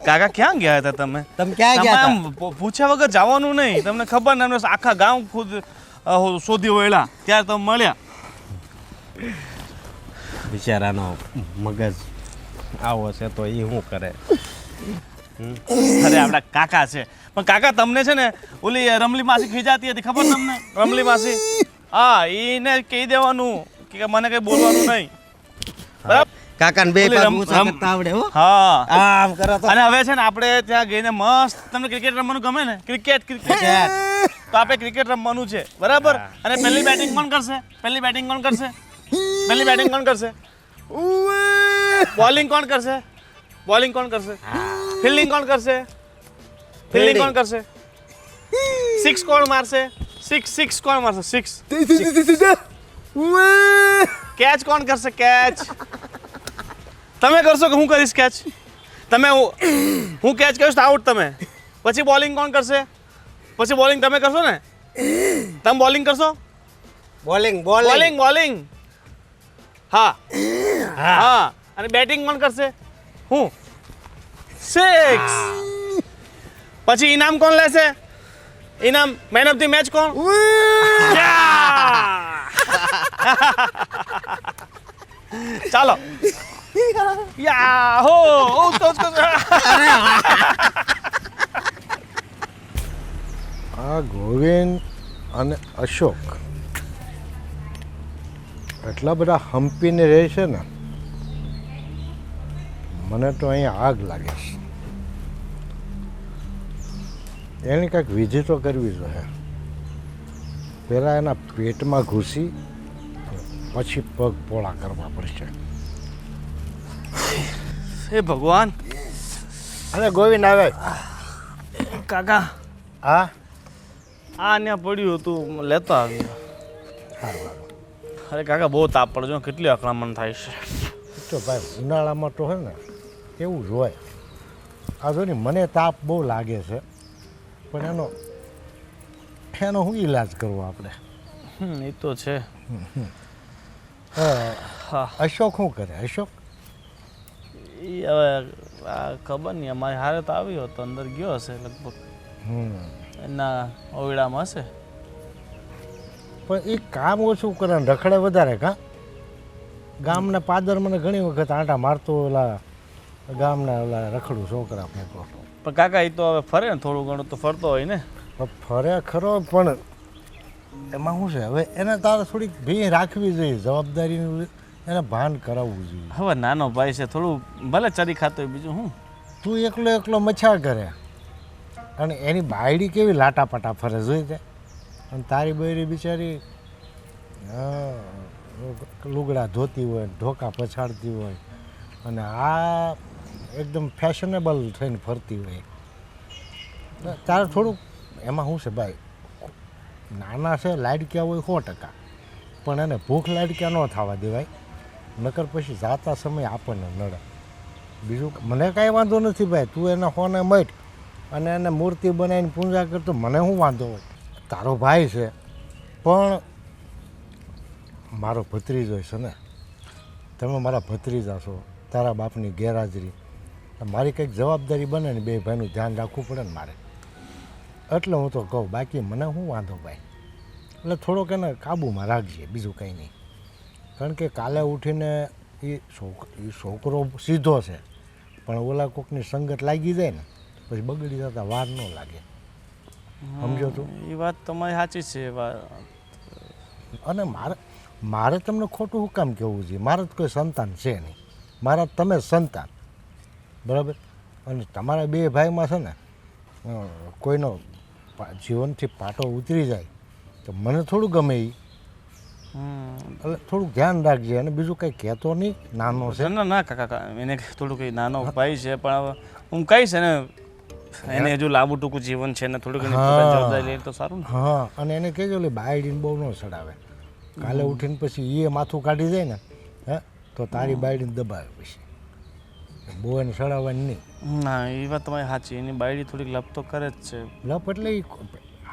કાકા ક્યાં ગયા હતા તમે? તમે ક્યાં ગયા હતા? આમ પૂછ્યા વગર જવાનું નહીં. તમને ખબર ને એમને આખા ગામ ખુદ શોધી વળ્યા ત્યારે તમે મળ્યા. બિચારાનો મગજ આવો છે તો એ શું કરે? અરે આપણા કાકા છે. પણ કાકા તમને છે ને ઓલી રમલી માસી ખીજાતી હતી, ખબર તમને? રમલી માસી, હા, એને કહી દેવાનું કે મને કઈ બોલવાનું નહીં, બરાબર? કાકાને બે ઓલી પગ રમ- ઊંચા રમ- કરતા આવડે હો. હા. આમ કરો તો અને હવે છે ને આપણે ત્યાં ગઈને મસ્ત, તમને ક્રિકેટ રમવાનું ગમે ને? ક્રિકેટ તો આપણે ક્રિકેટ રમવાનું છે, બરાબર? અને પહેલી બેટિંગ કોણ કરશે? પહેલી બેટિંગ કોણ કરશે? પહેલી બેટિંગ કોણ કરશે? બોલિંગ કોણ કરશે? બોલિંગ કોણ કરશે? ફિલ્ડિંગ કોણ કરશે? ફિલ્ડિંગ કોણ કરશે? સિક્સ કોણ મારશે? સિક્સ કોણ મારશે? સિક્સ. કેચ કોણ કરશે? કેચ તમે કરશો કે હું કરીશ કેચ? તમે હું કેચ કરીશ તો આઉટ તમે. પછી બોલિંગ કોણ કરશે? પછી બોલિંગ તમે કરશો ને? તમે બોલિંગ કરશો? બોલિંગ બોલિંગ હા હા. અને બેટિંગ કોણ કરશે? હું. સિક્સ. પછી ઇનામ કોણ લેશે? ઇનામ મેન ઓફ ધી મેચ કોણ? ચાલો યા હો આ ગોવિંદ અને અશોક એટલા બધા હંપીને રહે છે ને, મને તો અહીંયા આગ લાગે છે. એની કાંઈક વિધિ તો કરવી જોઈએ. પહેલાં એના પેટમાં ઘૂસી પછી પગ પોળા કરવા પડશે. હે ભગવાન. અને ગોવિંદ આવે. કાકા હા, આ ત્યાં પડ્યું હતું, લેતો આવ્યો. સારું. અરે કાકા બહુ તાપ પડે છે, કેટલી અકળામણ થાય છે. તો ભાઈ ઉનાળામાં તો હે ને એવું જ હોય. આ જો ને મને તાપ બહુ લાગે છે, પણ એનો શું ઈલાજ કરવો આપણે? એ તો છે. હા. અશોક શું કરે? અશોક એ હવે આ ખબર નહીં, અમારી હારે તો આવ્યો હતો, અંદર ગયો હશે લગભગ, એના ઓરડામાં હશે. પણ એ કામ ઓછું કરે ને રખડે વધારે. ગામના પાદર મને ઘણી વખત આંટા મારતો, ઓલા ગામના ઓલા રખડું છોકરા ફેંકો. પણ કાકા એ તો હવે ફરે ને, થોડું ઘણું તો ફરતો હોય ને. ફરે ખરો, પણ એમાં શું છે હવે એને તારે થોડીક ભી રાખવી જોઈએ, જવાબદારીનું એને ભાન કરાવવું જોઈએ. હવે નાનો ભાઈ છે, થોડું ભલે ચરી ખાતો હોય, બીજું હું. તું એકલો મચ્છા કરે અને એની બાયડી કેવી લાટાપાટા ફરે જોઈ તે. અને તારી બાયડી બિચારી લુગડા ધોતી હોય, ઢોકા પછાડતી હોય, અને આ એકદમ ફેશનેબલ થઈને ફરતી હોય. તારે થોડુંક એમાં શું છે ભાઈ, નાના છે લાડક્યા હોય 100%, પણ એને ભૂખ લાડક્યા ન થવા દેવાય, નકર પછી જાતા સમય આપણને નડે. બીજું મને કાંઈ વાંધો નથી ભાઈ, તું એને ફોને મટ અને એને મૂર્તિ બનાવીને પૂજા કરતો, મને શું વાંધો હોય? તારો ભાઈ છે, પણ મારો ભત્રીજો છે ને, તમે મારા ભત્રીજા છો, તારા બાપની ગેરહાજરી, મારી કંઈક જવાબદારી બને ને, બે ભાઈનું ધ્યાન રાખવું પડે ને મારે, એટલે હું તો કહું. બાકી મને શું વાંધો ભાઈ? એટલે થોડોક એને કાબૂમાં રાખજે, બીજું કંઈ નહીં. કારણ કે કાલે ઉઠીને એ છોકરો સીધો છે, પણ ઓલા કોકની સંગત લાગી જાય ને પછી બગડી જતા વાર ન લાગે. સમજો તું? એ વાત તમારી સાચી છે. અને મારે તમને ખોટું હું કામ કહેવું છે? મારે તો કોઈ સંતાન છે નહીં, મારા તમે સંતાન, બરાબર? અને તમારા બે ભાઈમાં છે ને કોઈનો જીવનથી પાટો ઉતરી જાય તો મને થોડું ગમે એ. એટલે થોડુંક ધ્યાન રાખજે. અને બીજું કંઈ કહેતો નહીં, નાનો છે. ના કાકા, એને થોડું કંઈ નાનો ભાઈ છે, પણ હવે હું કહીશ ને, એને હજુ લાંબુ ટૂંકું જીવન છે ને, થોડું ઘણી જવાબદારી લે તો સારું ને. હા, અને એને કહેજો એટલે બાયડીને બહુ ન ચડાવે. કાલે ઉઠીને પછી એ માથું કાઢી જાય ને, હે, તો તારી બાયડીને દબાવે પછી. બહુ એને ચડાવવાની નહીં. ના, એ વાત તમારી સાચી. એની બાયડી થોડીક લપ તો કરે જ છે. લપ એટલે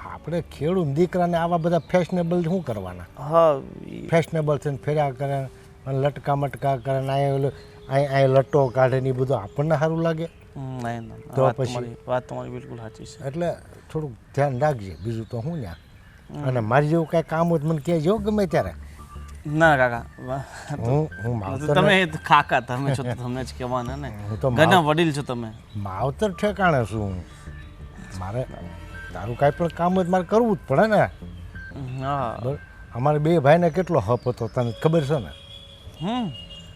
આપણે ખેડૂત દીકરાને આવા બધા ફેશનેબલ શું કરવાના? હા, ફેશનેબલ થઈને ફેર્યા કરે અને લટકા મટકા કરે ને અહીં લટ્ટો કાઢે ને એ બધું આપણને સારું લાગે? નહીં તો વાત પછી? તમારી બિલકુલ સાચી છે. એટલે થોડુંક ધ્યાન રાખજે, બીજું તો હું ત્યાં. અને મારી જેવું કાંઈ કામ હોય તો મને કહેજો ગમે ત્યારે. ના કાકા હું માવતર તમે કાકા તમે છો તો તમને જ કહેવાના ને, હું તો ઘરના વડીલ છો તમે. માવતર ઠેકાણે છું હું. મારે તારું કાંઈ પણ કામ હોય તો મારે કરવું જ પડે ને. હા બરાબર. અમારે બે ભાઈને કેટલો હપ હતો તને ખબર છે ને?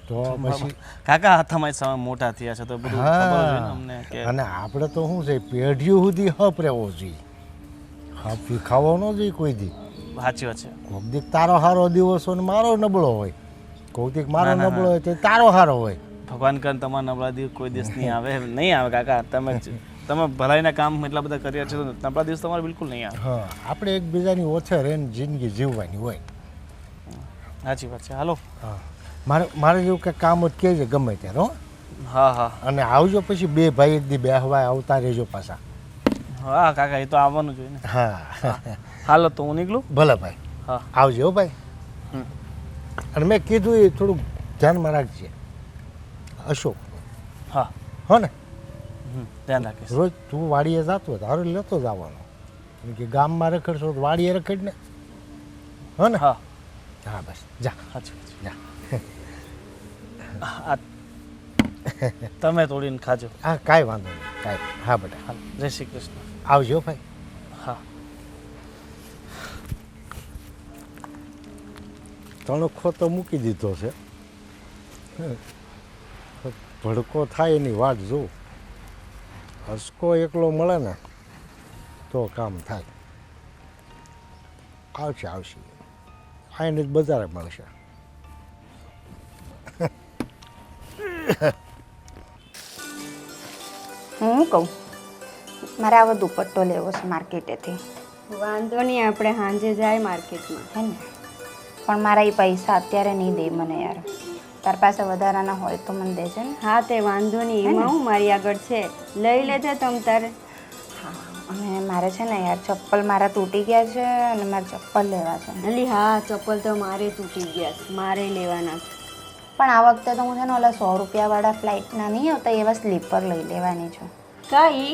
તો પછી કાકા તમારી સામે મોટા થયા છે તો બધું ખબર હોય ને અમને કે અને આપણે તો શું છે, પેઢીઓ સુધી હપ રહેવો જોઈએ. હપ ખાવો ન જોઈએ કોઈ દી. સાચી વાત છે. કોઈક દીક તારો સારો દિવસ હોય ને મારો નબળો હોય, કોઈક દીક મારો નબળો હોય તો તારો સારો હોય. ભગવાન કરે તમારા નબળા દિવસ કોઈ દિવસ નહીં આવે. નહીં આવે કાકા, તમે ભલાઈના કામ એટલા બધા કર્યા છે તો નબળા દિવસ તમારે બિલકુલ નહીં આવે. હા, આપણે એકબીજાની ઓછે રહીને જિંદગી જીવવાની હોય. સાચી વાત છે. હાલો. હા, મારે જેવું કંઈક કામ જ કહેજે ગમે ત્યારે. હો. હા હા અને આવજો પછી બે ભાઈ એક દી બેહવા આવતા રહેજો પાછા. હા કાકા, એ તો આવવાનું જોઈએ ને. હા હાલો તો હું નીકળું. ભલે ભાઈ. હા આવજો હો ભાઈ. અને મેં કીધું એ થોડુંક ધ્યાનમાં રાખજે અશોક. હા હો ને? ધ્યાન રાખીશ. રોજ તું વાડીએ જતો હોય તો હારે લેતો જ આવવાનો. કેમ કે ગામમાં રખડશો તો વાડીએ રખડ ને. હો ને? હા હા બસ જા. સાચી વાત છે. જા. તમે તોડીને ખાજો. હા કાંઈ વાંધો નહીં, કાંઈ. હા બેટા. જય શ્રી કૃષ્ણ. આવજો ભાઈ. હા. તણખો તો મૂકી દીધો છે, ભડકો થાય એની વાટ જો. હસકો એકલો મળે ને તો કામ થાય. આવશે આઈને જ બજારે મળશે. હું કહું મારે આવો દુપટ્ટો લેવો છે માર્કેટેથી. વાંધો નહીં, આપણે સાંજે જાય માર્કેટમાં. હે ને? પણ મારા એ પૈસા અત્યારે નહીં દે મને યાર. તાર પાસે વધારાના હોય તો મને દેજે ને. હા તે વાંધો નહીં, એમાં હું મારી આગળ છે, લઈ લેજે તમ તારે. હા, અને મારે છે ને યાર ચપ્પલ મારા તૂટી ગયા છે અને મારે ચપ્પલ લેવા છે. અલી હા, ચપ્પલ તો મારે તૂટી ગયા છે, મારે લેવાના છે. પણ આ વખતે તો હું છે ને ઓલા 100 રૂપિયાવાળા ફ્લાઇટના નહીં આવતા એવા સ્લીપર લઈ લેવાની છું. કઈ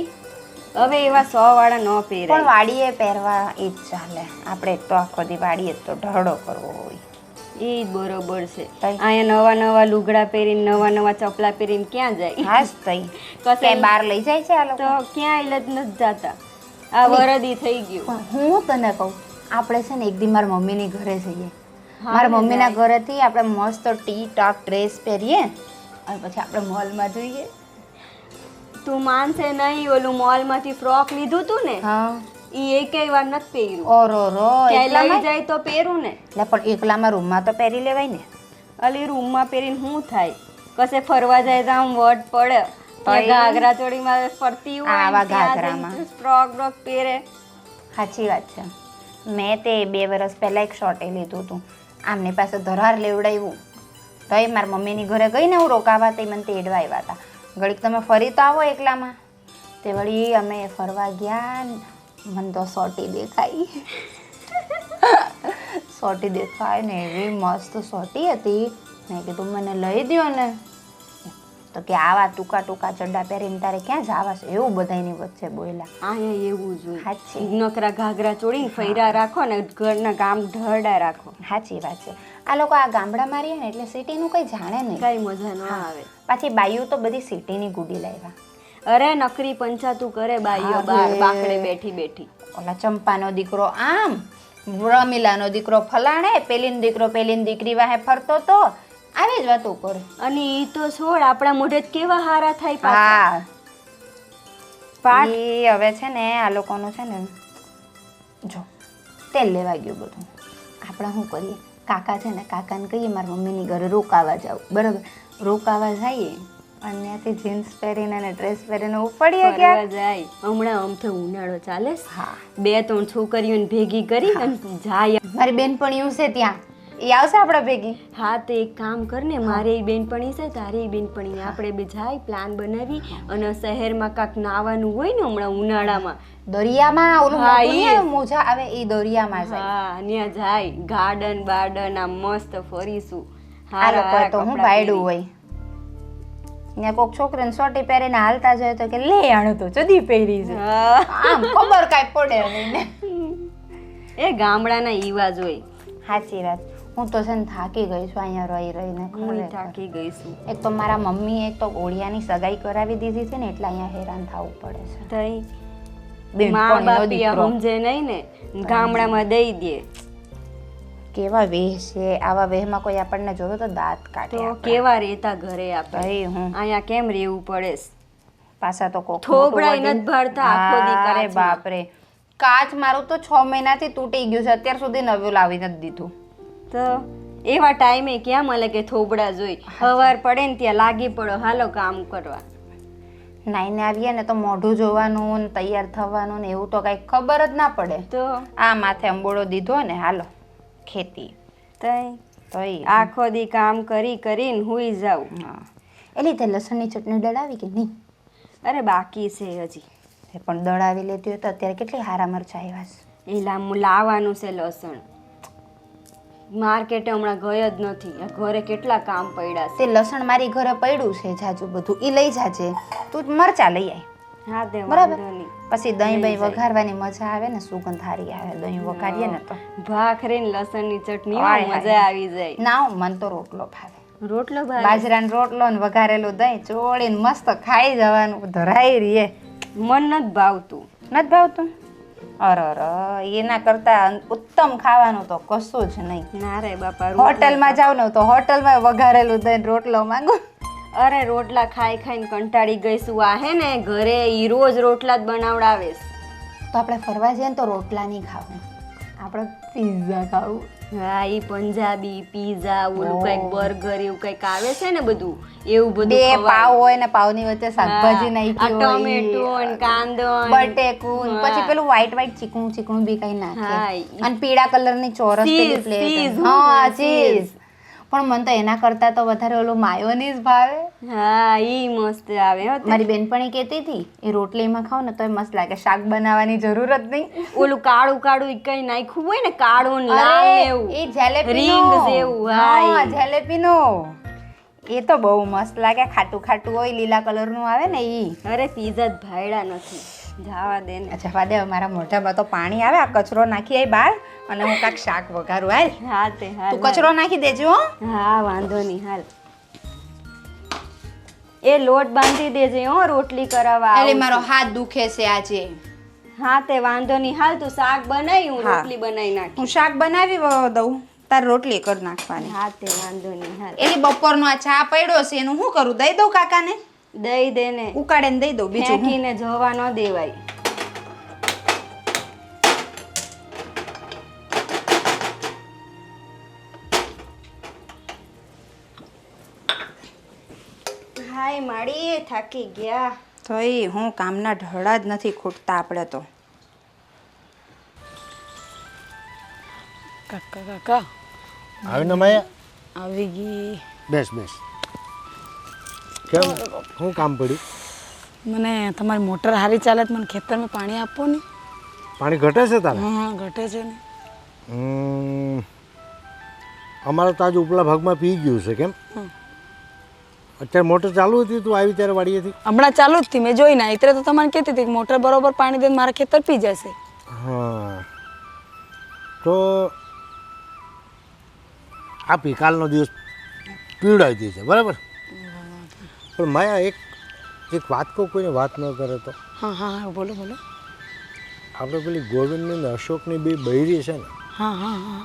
હવે એવા 100 વાળા ન પણ પહેરાય. વાડીએ પહેરવા એ જ ચાલે. આપણે એક તો આખો દી વાડીએ તો ઢળો કરવો હોય. એ જ બરોબર છે. કઈ? અહીંયા નવા લુગડા પહેરીને નવા ચપલા પહેરીને ક્યાં જાય? હાસ તઈ કશે કે બહાર લઈ જાય છે આ લોકો? તો ક્યાંય જ નથી જાતા. આ વરદી થઈ ગયું. પણ હું તને કહું, આપણે છે ને એક દી મારા મમ્મીની ઘરે જઈએ. મારા મમ્મીના ઘરેથી આપણે મસ્ત ટી ટોપ ડ્રેસ પહેરીએ અને પછી આપણે મોલમાં જઈએ. તું માનશે નહીં, ઓલું મોલમાંથી ફ્રોક લીધું તું ને, હા. એ એકેય વાર નથી પહેર્યું. ઓરો રો ક્યાંય લઈ જાય તો પહેરું ને. એટલે પણ એકલામાં રૂમમાં તો પહેરી લેવાય ને. અલી રૂમમાં પહેરીને શું થાય? કશે ફરવા જાય તો આમ વટ પડે. ત્યાં ઘાઘરા ચોળીમાં ફરતી આવા હોય ઘાઘરામાં. ફ્રોક પહેરે. સાચી વાત છે. મેં તે 2 વર્ષ પહેલાં એક શોર્ટે લીધું હતું. આમની પાસે ધરાર લેવડાવ્યું તો એ મારા મમ્મીની ઘરે ગઈ ને હું રોકાવા તે મને તેડવા આવ્યા હતા. ઘડીક તમે ફરી તો આવો એકલામાં. તે વળી અમે ફરવા ગયા, મને તો સોટી દેખાઈ. સોટી દેખાય ને એવી મસ્ત સોટી હતી. મેં કીધું મને લઈ દ્યો ને. તો કે આવા ટૂંકા ચડ્ડા પહેરીને તારે ક્યાં જવા છે? એવું બધાની વચ્ચે બોલ્યા. અહીંયા એવું જ હોય. સાચી. નકરા ઘાઘરા ચોળીને ફૈરા રાખો ને ઘરના કામ ઢળડા રાખો. સાચી વાત છે. આ લોકો આ ગામડામાં રહીએ ને એટલે સિટીનું કંઈ જાણે નહીં. કઈ મજા ન આવે. પાછી બાઈઓ તો બધી સિટીની ગુડી લાવ્યા. અરે નકરી પંચાતું કરે બાઈઓ બાર બાકડે બેઠી. ઓલા ચંપાનો દીકરો આમ, રમીલાનો દીકરો ફલાણે, પેલીનો દીકરો પેલીની દીકરી વાહે ફરતો તો આવી જ વાતો કરે. અને ઈ તો છોડ, આપણા મોઢે જ કેવા હારા થાય પાછા. હા, પાઠ ઈ હવે છે ને આ લોકોનું છે ને જો તેલ લેવા ગયું બધું. આપણે શું કરીએ, કાકા છે ને કાકાને કહીએ મારા મમ્મીની ઘરે રોકાવા જાવ. બરાબર, રોકાવા જઈએ અને ત્યાંથી જીન્સ પહેરીને અને ડ્રેસ પહેરીને ઉપડીએ ફરવા ક્યાં જાય. હમણાં આમથે ઉનાળો ચાલે છે. હા. 2-3 છોકરીઓને ભેગી કરી અને જાય. મારી બેનપણીઓ છે ત્યાં, એ આવશે આપણા ભેગી. હા તો એક કામ કર ને, મારે એ બેનપણી છે, તારે એ બેનપણી, આપણે બે જાય પ્લાન બનાવી અને શહેરમાં કાંક નાવાનું હોય ને હમણાં ઉનાળામાં, દરિયામાં ઓલું હા, મોટું નહીં ઈ. આવે, મોજા આવે એ દરિયામાં જાય. હા ત્યાં જાય. ગાર્ડન બાર્ડન આમ મસ્ત ફરીશું. આ લોકો તો હું કપડાં બાયડું પહેરી. હોય. ત્યાં કોઈક છોકરીને સોટી પહેરીને હાલતા જાય તો કે લે આણું તો જદી પહેરી છે હા. આમ ખબર કાંઈ પડે નહીં ને. એ ગામડાના ઈવા જોઈ સાચી વાત. હું તો છે ને થાકી ગઈ છું અહીંયા રહી રહીને હું ખરેખર. થાકી ગઈ છું એક તો મારા મમ્મીએ એક તો ઓળિયાની સગાઈ કરાવી દીધી છે ને એટલે અહીંયા હેરાન થવું પડે છે. તઈ બેનપણીનો મા બાપ દીકરો. સમજે નહીં ને ગામડામાં દઈ દે કેવા વેહ છે, આવા વેહમાં કોઈ આપણને જોવે તો દાંત કાઢે તો આપણે. કેવા રહેતા ઘરે આપણે ભાઈ હું અહીંયા કેમ રહેવું પડે છે? પાછા તો કોક થોભડાય નથી ભરતા આખો દી અરે કાચમાં. બાપરે, કાચ મારું તો 6 મહિનાથી તૂટી ગયું છે, અત્યાર સુધી નવું લાવી નથી દીધું. તો એવા ટાઈમે ક્યાં મળે કે થોબડા જોઈ સવાર પડે ને ત્યાં લાગી પડો હાલો કામ કરવા. નાઈને આવીએ ને તો મોઢું જોવાનું ને તૈયાર થવાનું ને એવું તો કઈ ખબર જ ના પડે. તો આ માથે અંબોળો દીધો ને હાલો ખેતી તઈ તોય આખો દી કામ કરી કરીને હુઈ જાવ. હા. એટલે તે લસણની ચટણી દળાવી કે નહીં? અરે બાકી છે હજી. એ પણ દળાવી લેતી હોય તો અત્યારે કેટલી હારા મરચાં આવ્યા છે. એલા લાવવાનું છે લસણ. માર્કેટે હમણાં ગઈ જ નથી. આ ઘરે કેટલા કામ પડ્યા છે. તે લસણ મારી ઘરે પડ્યું છે જાજુ બધું, ઈ લઈ જાજે. તું મરચાં લઈ આય. હા તે બરાબર. વાંધો નહીં. પછી દહીં લઈ બહીં જાય. વઘારવાની મજા આવે ને, સુગંધ સારી આવે દહીં વઘારીએ ને તો. ભાખરી ને લસણની ચટણી હાય, હોય, હાય. મજા આવી જાય. ના મન તો રોટલો ભાવે. રોટલો ભાવે બાજરાનો રોટલો ને વઘારેલું દહીં ચોળીને મસ્ત ખાઈ જવાનું, ધરાઈ રહીએ. મન નથી ભાવતું. નથી ભાવતું? અરે એના કરતા ઉત્તમ ખાવાનું તો કશું જ નહીં. ના રે બાપા રોટલા હોટલમાં જાવ ને તો હોટલમાં વઘારેલું દહીં રોટલો માંગુ. અરે રોટલા ખાઈ ખાઈને કંટાળી ગઈ છું. આ હે ને ઘરે ઈ રોજ રોટલા જ બનાવડાવે છે. તો આપણે ફરવા જઈએ ને તો રોટલા નહીં ખાવું, આપણે પિઝા ખાવું. હા ઈ પંજાબી પીઝા ઓલું ઓહ. કઈક બર્ગર એવું કઈક આવે છે ને બધું એવું બધું બે ખવાય. પાવ હોય ને પાવની વચ્ચે શાકભાજી હા, નાખી આ હોય, ટમેટું ને કાંદો ને બટેકું ને હા. પછી પેલું વ્હાઈટ ચીકણું ચીકણું બી કઈ હા, નાખે ઈ- અને પીળા કલરની ચોરસ પેલી ચીઝ, પ્લેટ. ચીઝ, હા હા, ચીઝ. પણ મને તો એના કરતા તો વધારે ઓલું માયોનીઝ ભાવે. હા ઈ મસ્ત આવે હો તે. મારી બેનપણી કહેતી હતી એ રોટલીમાં ખાવ ને તોય મસ્ત લાગે, શાક બનાવવાની જરૂર જ નહીં. ઓલું કાળું કાળું ઈ કઈ નાખ્યું હોય ને કાળું ને લાલ ને અરે, એવું એ જલેબીનો. રીંગ જેવું, હા, હા ઈ. જલેબીનો. એ તો બહુ મસ્ત લાગે, ખાટું ખાટું હોય લીલા કલરનું આવે ને ઈ. અરે પીઝા જ ભાયડા નથી જાવા દે ને. અચ્છા વાદે મારા મોઢામાં તો પાણી આવે, આ કચરો નાખી આય બહાર અને હું કાંઈક શાક વઘારું. હાલ હા તે હાલ તું કચરો નાખી દેજો હો. હા વાંધો નહીં હાલ. એ લોટ બાંધી દેજે હો રોટલી કરાવવા એટલે આવું મારો છું. હાથ દુખે છે આજે. હા તે વાંધો નહીં હાલ તું શાક બનાવી હું હા. રોટલી બનાવી નાખી. હું શાક બનાવી દઉં, તાર રોટલી કરી નાખવાની. હા તે વાંધો નહીં હાલ. એની બપોરનો આ ચા પડ્યો છે એનું શું કરું? દઈ દઉં કાકાને? દઈ દે ને ઉકાળીને દઈ દઉં બીજું હું. ફેંકીને જવા ન દેવાય. હાય માડી થાકી ગયા. તોય હું કામના ઢળા જ નથી ખૂટતા આપણે તો. કાકા કાકા આવીને માયા આવી ગઈ. બેસ બેસ. કેમ શું કામ પડ્યું? મને તમારી મોટર હારી ચાલે તો મને ખેતરમાં પાણી આપો ને. પાણી ઘટે છે તારે? હા ઘટે છે ને. અમારે તો આજે ઉપલા ભાગમાં પી ગયું છે. કેમ અત્યારે મોટર ચાલુ હતી? તું આવી ત્યારે વાડીએથી? હમણાં ચાલુ જ થી મેં જોઈ ના એટલે તો તમને કહેતી હતી કે મોટર બરોબર પાણી દે મારા ખેતર પી જશે. હા તો આપી કાલનો દિવસ પીવડાવી દી છે બરાબર. પણ માયા એક વાત કહું, કોઈને વાત ન કરે તો. હા હા હા બોલો બોલો. આપણે પેલી ગોવિંદની ને અશોકની બે બૈરી છે ને, હા હા હા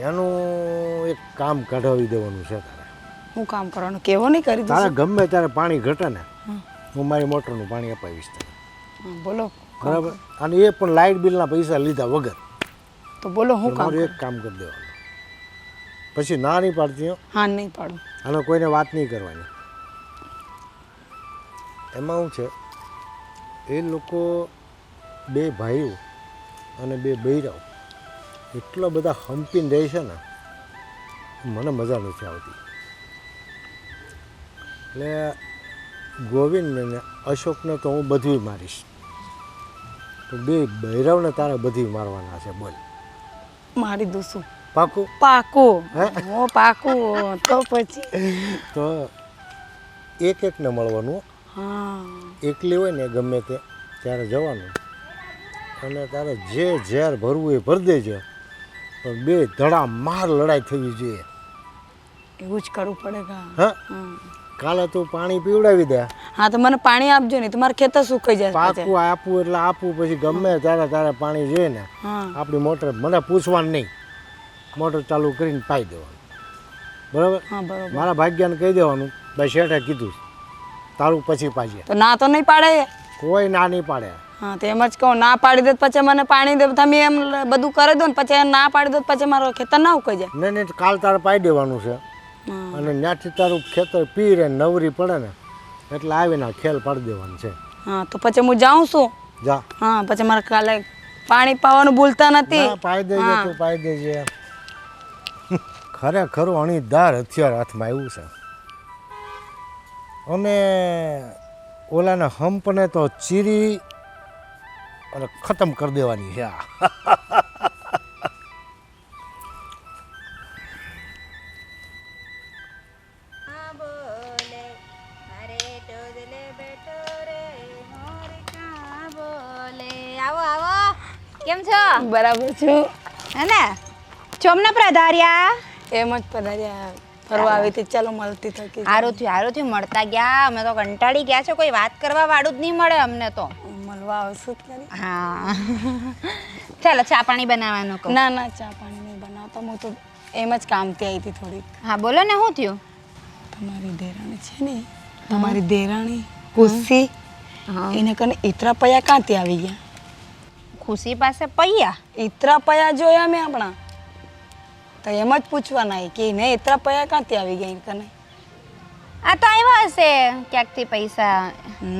એનું એક કામ કઢાવી દેવાનું છે તારે. હું કામ કરવાનું કેવો નહીં કરી તારે દઉં. ગમે ત્યારે પાણી ઘટે ને હું મારી મોટરનું પાણી અપાવીશ તને બોલો બરાબર. અને એ પણ લાઇટ બિલના પૈસા લીધા વગર. તો બોલો હું કામ મારું એક કામ કરી દેવાનું, પછી ના નહીં પાડતી હો. હા નહીં પાડું. અને કોઈને વાત નહીં કરવાની. એમાં શું છે, એ લોકો બે ભાઈઓ અને બે બૈરાઓ એટલા બધા હંપીને રહે છે ને, મને મજા નથી આવતી. એટલે ગોવિંદને ને અશોકને તો હું બધું મારીશ, તો બે બૈરાવને તારે બધું મારવાના છે. બોલ. મારી દઉં છું. પાકું પાકું ઓ પાકું તો પછી તો એકને મળવાનું. હા એકલી હોય ને ગમે તે ત્યારે જવાનું અને તારે જે ઝેર ભરવું એ ભરી દેજે, પણ બે ધડા માર લડાઈ થવી જોઈએ. એવું જ કરવું પડે કા. હા, કાલે તું પાણી પીવડાવી દે. હા તો મને પાણી આપજો ને, તમારે ખેતર સુકાઈ જાય પછી. પાકું આપવું એટલે આપવું, પછી ગમે ત્યારે તારે પાણી જોઈએ ને હા આપણી મોટર મને પૂછવાનું નહીં, મોટર ચાલુ કરીને પાઈ દેવાનું. બરાબર? હા બરોબર. મારા ભાગ્યાને કહી દેવાનું ભાઈ શેઠે કીધું તારું પછી પાજે. તો ના તો નહીં પાડે એ? કોઈ ના નહીં પાડે. હા તો એમ જ કહું, ના પાડી દે તો પછી મને પાણી દે, તમે એમ બધું કરી દો ને પછી એમ ના પાડી દો તો પછી મારો ખેતર ના ઉકાઈ જાય. નહીં નહીં, કાલ તારે પાઈ દેવાનું છે હા. અને ત્યાંથી તારું ખેતર પી રહે નવરી પડે ને એટલે આવીને ખેલ પાડી દેવાનું છે. હા તો પછી હું જાઉં છું. જા. હા પછી મારે કાલે પાણી પાવાનું ભૂલતા નથી. ના, પાઈ દેજે તું, પાઈ દેજે. ખરેખર અણીદાર હથિયાર હાથમાં આવ્યું છે અને ઓલાના હંપને તો ચીરી અને ખતમ કરી દેવાની છે. આવો આવો, કેમ છો? બરાબર છું. હે ને ચોમના પ્રધાર્યા? એમ જ પધાર્યા, ફરવા આવી હતી, ચાલો મળતી થકી. હારું થયું મળતા ગયા. અમે તો કંટાળી ગયા છે, કોઈ વાત કરવા વાળું જ નહીં મળે અમને તો. મળવા આવશું જ કરી. હા ચાલો ચા પાણી બનાવવાનું કહું. ના ના ચા પાણી નહીં બનાવતા, હું તો એમ જ કામથી આવી હતી થોડીક. હા બોલો ને, શું થયું? તમારી દેરાણી છે ને, તમારી દેરાણી ખુશી, એને કને ઇતરા પૈયા ક્યાંથી આવી ગયા? ખુશી પાસે પૈયા? ઇતરા પૈયા જોયા મેં આપણા, તો એમ જ પૂછવાના કે એને ઇતરા પૈયા ક્યાંથી આવી ગયા એને કને? આ તો આવ્યા હશે ક્યાંકથી પૈસા.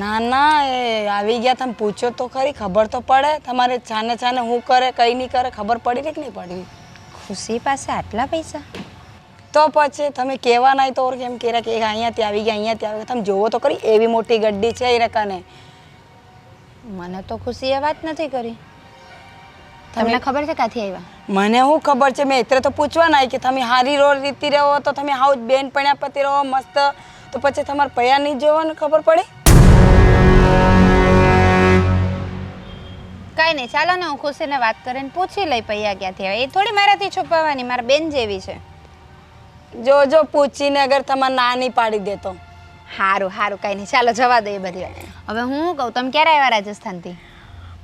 ના ના, એ આવી ગયા, તમે પૂછો તો ખરી, ખબર તો પડે. તમારે છાને છાને હું કરે કઈ નહીં કરે, ખબર પડી કે નહીં પડી? ખુશી પાસે આટલા પૈસા? તો પછી તમે કહેવા નહીં તો કેમ કહેરા કે અહીંયાથી આવી ગયા, અહીંયાથી આવી ગયા? તમે જોવો તો ખરી, એવી મોટી ગड्डी છે એ રકાને. મને તો ખુશીએ વાત નથી કરી. તમને ખબર છે ક્યાંથી આવ્યા? મને શું ખબર છે, મેં એટલે તો પૂછવા ના કે તમે હારી રોડ રીતી રહો તો તમે હાઉસ બેન પણ્યા પતિ રહો મસ્ત, તો પછી તમારે પૈયા નહીં જોવાનું ખબર પડી? કઈ નહીં, ચાલો ને હું ખુશીને વાત કરીને પૂછી લઈ પૈયા ક્યાંથી આવે. એ થોડી મારાથી છુપાવવાની, મારા બેન જેવી છે. જો પૂછીને અગર તમારે ના નહીં પાડી દેતો. હારું કઈ નહીં, ચાલો જવા દો એ બધી વાત. હવે હું કહું, તમે ક્યારે આવ્યા રાજસ્થાનથી?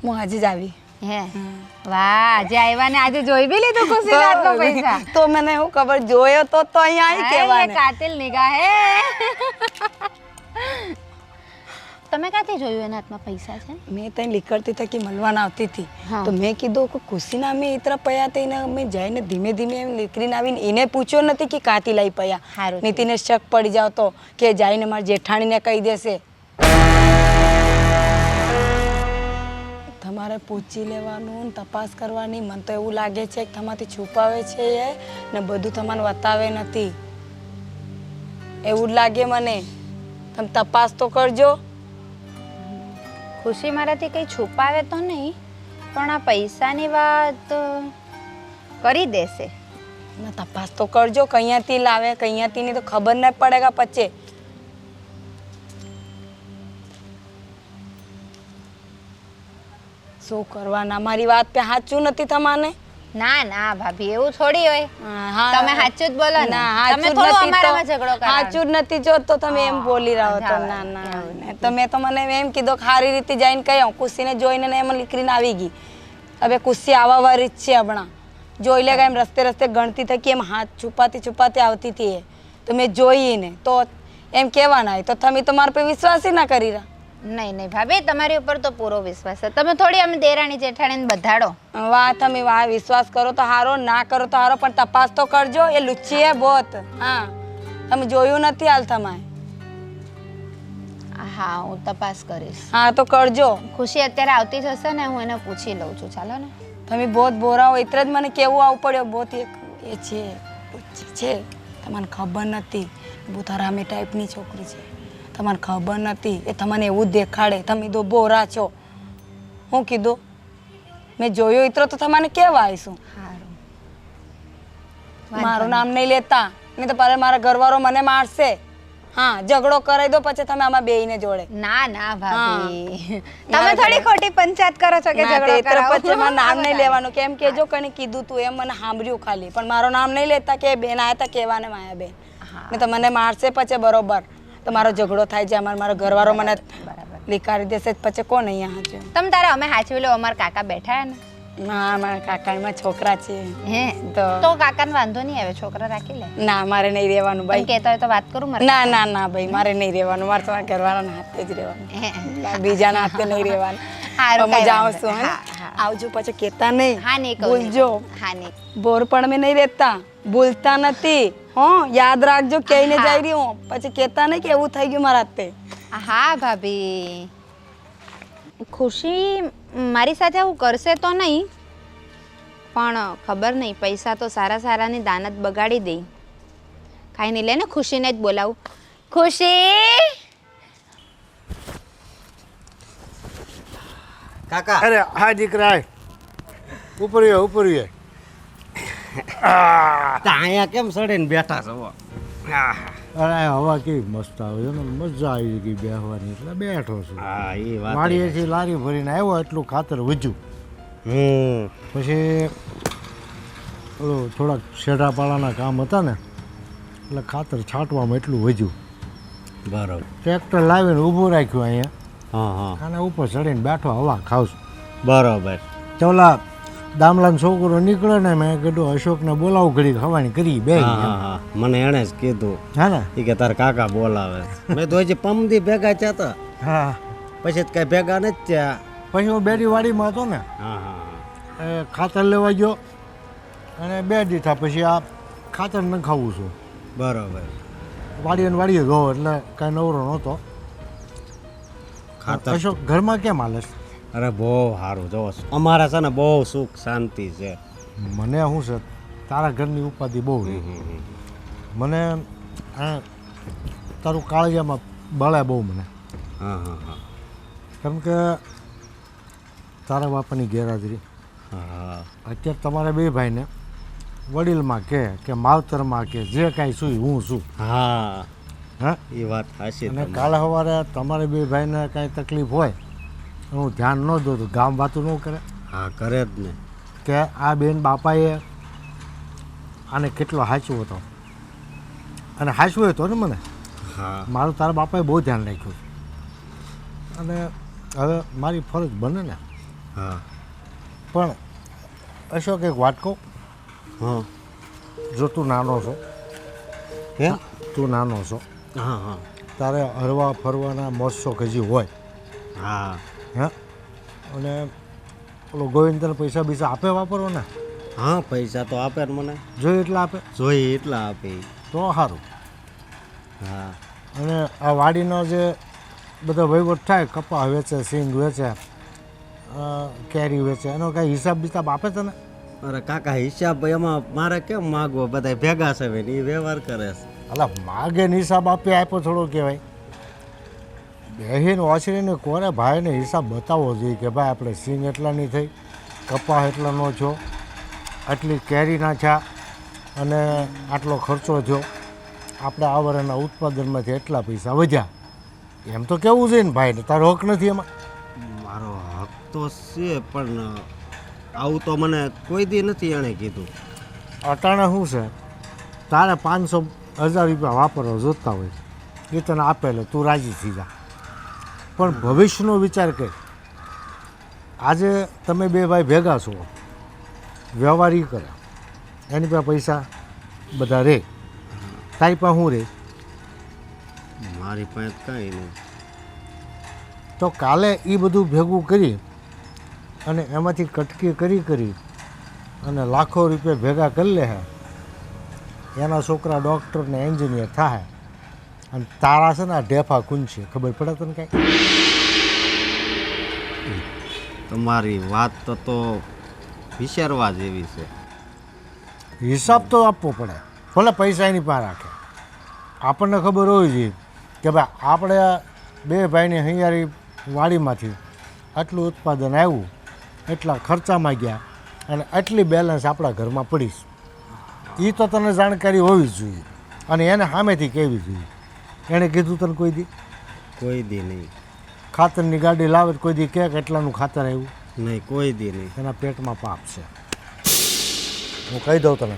હું આજે જ આવી. હે વાહ, આજે આવ્યા ને આજે જોઈ બી લીધું ખુશીને આટલો પૈસા? તો મને શું ખબર, જોયો તો અહીંયા આવી કહેવાને. કાતિલ નિગાહ હે. તમે ક્યાંથી જોયું એના હાથમાં પૈસા છે? મેં ત્યાં નીકળતી થકી મળવાના આવતી હતી, હા. તો મેં કીધું કે ખુશીના મેં ઇતરા પૈયા થઈને મેં જઈને ધીમે ધીમે એમ નીકળીને આવીને એને પૂછ્યો નથી કે કાંથી લઈ પૈયા. હારું નીતિને શક પડી જાવ તો કે જઈને મારી જેઠાણીને કહી દેશે. તમારે પૂછી લેવાનું, તપાસ કરવાની. મને તો એવું લાગે છે કે તમારાથી છુપાવે છે એ ને બધું તમને બતાવે નથી, એવું જ લાગે મને. તમે તપાસ તો કરજો. ખુશી મારાથી કંઈ છુપાવે તો નહીં, પણ આ પૈસાની વાત કરી દેશે. ના તપાસ તો કરજો, કઅહીંયાથી લાવે કઅહીંયાથી નહીં તો ખબર નહીં પડેગા પછી. શું કરવાના, મારી વાત પે સાચું નથી તમારે? ના ના ભાભી, એવું થોડી હોય. તમે સાચું જ બોલો ને. ના તમે થોડું અમારામાં ઝઘડો કરો. સાચું જ નથી જો તો તમે એમ બોલી રહ્યો તો. ના ના, તમે તો મને એમ કીધું કે સારી રીતે જઈને કહ્યું, ખુશીને જોઈને એમ નીકળીને આવી ગઈ. હવે ખુશી આવા વાળી જ છે હમણાં. જોઈ લે એમ રસ્તે ગણતી થકી એમ હાથ છુપાતી આવતી હતી એ, તો મેં જોઈને તો એમ કહેવાના તો તમે તો મારા પર વિશ્વાસ ના કરી રહ્યા. નહીં ભાભી, તમારી ઉપર તો પૂરો વિશ્વાસ છે. તમે થોડી અમે દેરાણી જેઠાણીને બધાડો. વાહ, તમે વાહ, વિશ્વાસ કરો તો હારો, ના કરો તો હારો, પણ તપાસ તો કરજો. એ લુચ્ચી હે બહોત. હા, તમે જોયું નથી હાલ તમારે? હા, હું તપાસ કરીશ. હા તો કરજો. ખુશી અત્યારે આવતી જ હશે ને, હું એને પૂછી લઉં છું. ચાલો ને. તમે બહુ બોરા હો, એટલે જ મને કેવું આવવું પડ્યો. બહુ એ છે, તમને ખબર નથી, બહુ હરામી ટાઈપની છોકરી છે. તમને ખબર નથી, એ તમને એવું જ દેખાડે તમે તો બોરા છો. હું કીધું મેં જોયો ઇતરો તો તમને કેવા આવીશું. સારું, મારું નામ નહીં લેતા નહીં તો પર મારા ઘરવાળો મને મારશે. હા, ઝઘડો કરાવી દો પછી તમે આમાં બેયને જોડે. ના ના ભાભી, તમે થોડી ખોટી પંચાયત કરો છો કે ના, ઝઘડો તે તો કરાવો. પછી મારું નામ નહીં લેવાનું. કેમ કે જો કને કીધું તું એમ મને સાંભળ્યું ખાલી, પણ મારું નામ નહીં લેતા કે બેન આયા તા કહેવાને માયાબેન. ને તો મને મારશે પછી બરોબર તો મારો ઝઘડો થાય છે. મારો ઘરવાળો મને લીકારી દેશે પછી કોણ અહીંયા હાચું? તમ તારે અમે હાચવી લો, અમારા કાકા બેઠા હે ને. હા, મારા કાકામાં છોકરા છે. હે તો કાકાને વાંધો નહીં આવે, છોકરા રાખી લે. ના, મારે નહીં રહેવાનું તમે ભાઈ. કહેતા હોય તો વાત કરું મારે. ના ના ના ભાઈ, મારે નહીં રહેવાનું. મારે તમારા ઘરવાળાના હાથે જ રહેવાનું, બીજાના હાથે નહીં રહેવાનું. હારું, અમે કાંઈ જાઉં વાંધો છું. નહીં. હે? હા, આવજો પછી કહેતા નહીં. હા નહીં કહું, નહીં ભૂલજો. કહું. હા નહીં. બોર પણ મેં નહીં રહેતા, ભૂલતા નથી. હો, યાદ રાખજો કહીને જઈ રહી હું પછી કહેતા નહીં કે એવું થઈ ગયું મારા હાથે. હા ભાભી, ખુશી મારી સાથે આવું કરશે તો નહીં, પણ ખબર નહીં, પૈસા તો સારા સારાની દાનત બગાડી દઈ. કાંઈ નહીં, લે ને ખુશીને જ બોલાવું. ખુશી, કાકા અરે હા દીકરા, આય. ઉપરીએ ઉપરીએ. અહીંયા કેમ સડીને બેઠા છો? અરે હવા કેવી મસ્ત આવે છે ને, મજા આવી ગઈ બેસવાની એટલે બેઠો છું. હા, એ વાત. વાડીએથી લારી ભરીને આવ્યો એટલું ખાતર વધ્યું. પછી ઓલું થોડાક શેઢાપાળાના કામ હતા ને એટલે ખાતર છાંટવામાં એટલું વધ્યું. બરોબર. ટ્રેક્ટર લાવીને ઊભું રાખ્યું અહીંયા હા હા, અને ઉપર ચડીને બેઠો હવા ખાવ છું. બરોબર. ચોલા દામલાનો છોકરો નીકળે ને મેં કીધું અશોકને બોલાવું ઘડી ખાવાની કરી બે. હા હા હા, મને એણે જ કીધું હા ને. ઈ કે તાર કાકા બોલાવે. મેં તો હજી પમદી ભેગા થયા હતા, હા, પછી તો કઈ ભેગા નથી થયા. પછી હું બેડી વાડીમાં હતો ને, હા હા એ ખાતર લેવા ગયો અને 2 દીઠા પછી આ ખાતર નખાવું છું. બરોબર. વાડીએ ને વાડીએ ગયો એટલે કાંઈ નવરો નહોતો. ખાતર અશોક ઘરમાં કેમ હાલે છે? અરે બહુ સારું. જો અમારા છે ને બહુ સુખ શાંતિ છે. મને શું છે, તારા ઘરની ઉપાધિ બહુ રહી. મને આ તારું કાળજામાં બળે બહુ મને. હા હા હા કેમ કે તારા બાપાની ગેરહાજરી હા અત્યારે તમારા 2 ભાઈને વડીલમાં કે માવતરમાં કે જે કાંઈ છું હું છું. હા, હા, એ વાત સાચી. અને કાલે સવારે તમારે 2 ભાઈને કાંઈ તકલીફ હોય હું ધ્યાન ન દઉં તો ગામ વાતું ન કરે હા, કરે જ ને. કે આ બેન બાપાએ આને કેટલો હાચવો હતો અને હાચવો હતો ને મને. હા મારું તારા બાપાએ બહુ ધ્યાન રાખ્યું અને હવે મારી ફરજ બને ને. હા પણ અશોક એક વાત કહું, હા. જો તું નાનો છો, હે? તું નાનો છો, હા હા તારે હરવા ફરવાના મોજ શોખ હજી હોય. હા હે, અને ઓલો ગોવિંદ તને પૈસા બીજા આપે વાપરો ને? હા, પૈસા તો આપે ને મને. જોઈએ એટલા આપે જોઈએ એટલા આપે. તો સારું. હા અને આ વાડીનો જે બધો વહીવટ થાય, કપા વેચે, સિંગ વેચે, કેરી વેચે, એનો કાંઈ હિસાબ બિસાબ આપે તને? અરે કાકા, હિસાબ એમાં મારે કેમ માગવો? બધા ભેગા છે ને એ વ્યવહાર કરે છે. અલા માગે ને હિસાબ આપી આપ્યો થોડો કહેવાય. બહેન ઓછરીને કોને ભાઈને હિસાબ બતાવવો જોઈએ કે ભાઈ આપણે સિંગ એટલાની થઈ, કપા એટલાનો થયો, આટલી કેરી નાખ્યા અને આટલો ખર્ચો થયો, આપણે આ વર્ષના ઉત્પાદનમાંથી એટલા પૈસા વધ્યા. એમ તો કેવું જોઈએ ને ભાઈને, તારો હક નથી એમાં? મારો હક તો છે પણ આવું તો મને કોઈ દી નથી એણે કીધું. અટાણે શું છે, તારે 500,000 રૂપિયા વાપરવા જોતા હોય એ તને આપે એટલે તું રાજી થઈ જા. પણ ભવિષ્યનો વિચાર કર. આજે તમે 2 ભાઈ ભેગા છો, વ્યવહાર ઈ કરે, એની પાસે પૈસા બધા રહે, તારી પાસે શું રહે? મારી પાસે કાંઈ નહીં. તો કાલે એ બધું ભેગું કરી અને એમાંથી કટકી કરી અને લાખો રૂપિયા ભેગા કરી લે હે, એના છોકરા ડૉક્ટર ને એન્જિનિયર થાય અને તારા છે ને આ ઢેફા કુંચી. ખબર પડે તને કાંઈ? તમારી વાત તો વિચારવા જેવી છે. હિસાબ તો આપવો પડે, ભલે પૈસા એની પાસે રાખે. આપણને ખબર હોવી જોઈએ કે ભાઈ આપણે 2 ભાઈની હૈયારી વાડીમાંથી આટલું ઉત્પાદન આવ્યું, એટલા ખર્ચામાં ગયા અને આટલી બેલેન્સ આપણા ઘરમાં પડીશ. એ તો તને જાણકારી હોવી જ જોઈએ અને એને સામેથી કહેવી જોઈએ. એણે કીધું તને કોઈ દી કોઈ દી નહીં. ખાતરની ગાડી લાવે તો કોઈ દી કે કેટલાનું ખાતર આવ્યું? નહીં, કોઈ દી નહીં. એના પેટમાં પાપ છે. હું કહી દઉં તને,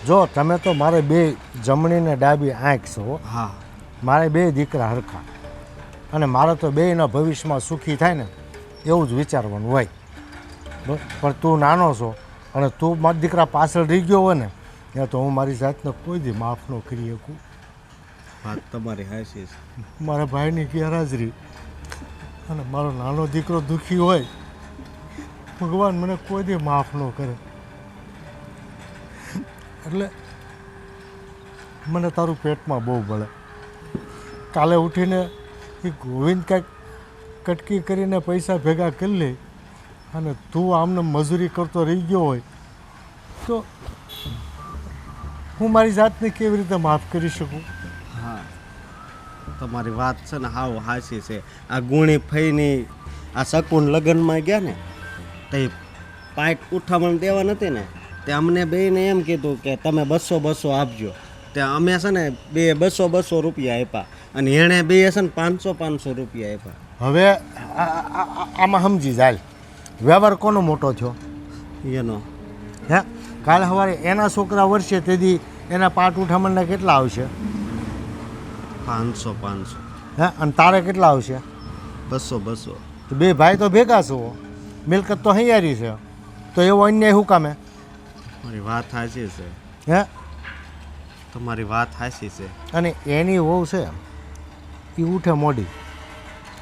જો તમે તો મારે બે જમણી ને ડાબી આંખ છો. હા. મારે બે દીકરા હરખા અને મારે તો બેયના ભવિષ્યમાં સુખી થાય ને એવું જ વિચારવાનું હોય. બરાબર? પણ તું નાનો છો અને તું મારા દીકરા પાછળ રહી ગયો હોય ને ત્યાં તો હું મારી જાતને કોઈ દી માફ ન કરી શકું. વાત તમારી હાચી છે. મારા ભાઈની ગેરહાજરી અને મારો નાનો દીકરો દુઃખી હોય, ભગવાન મને કોઈ દી માફ ન કરે. એટલે મને તારું પેટમાં બહુ બળે. કાલે ઉઠીને એ ગોવિંદ કાંઈક કટકી કરીને પૈસા ભેગા કરી લે અને તું આમને મજૂરી કરતો રહી ગયો હોય તો હું મારી જાતને કેવી રીતે માફ કરી શકું? હા, તમારી વાત છે ને હાવ હાચી છે. આ ગુણી ફઈની આ શકુન લગ્નમાં ગયા ને તે પાઇટ ઉઠામણ દેવા નથી ને તે અમને બેયને એમ કીધું કે તમે 200 આપજો. તે અમે છે ને બે 200 રૂપિયા આપ્યા અને એણે બે છે ને 500 રૂપિયા આપ્યા. હવે આમાં સમજી જાય વ્યવહાર કોનો મોટો થયો? એનો હે, કાલે સવારે એના છોકરા વર્ષે તેથી એના પાટ ઉઠામણના કેટલા આવશે? 500. હે, અને તારે કેટલા આવશે? 200. તો બે ભાઈ તો ભેગા છો, મિલકત તો હૈયારી છે, તો એવો અન્યાય શું કામે? તમારી વાત સાચી છે. હે, તમારી વાત સાચી છે. અને એની વહુ છે એ ઉઠે મોડી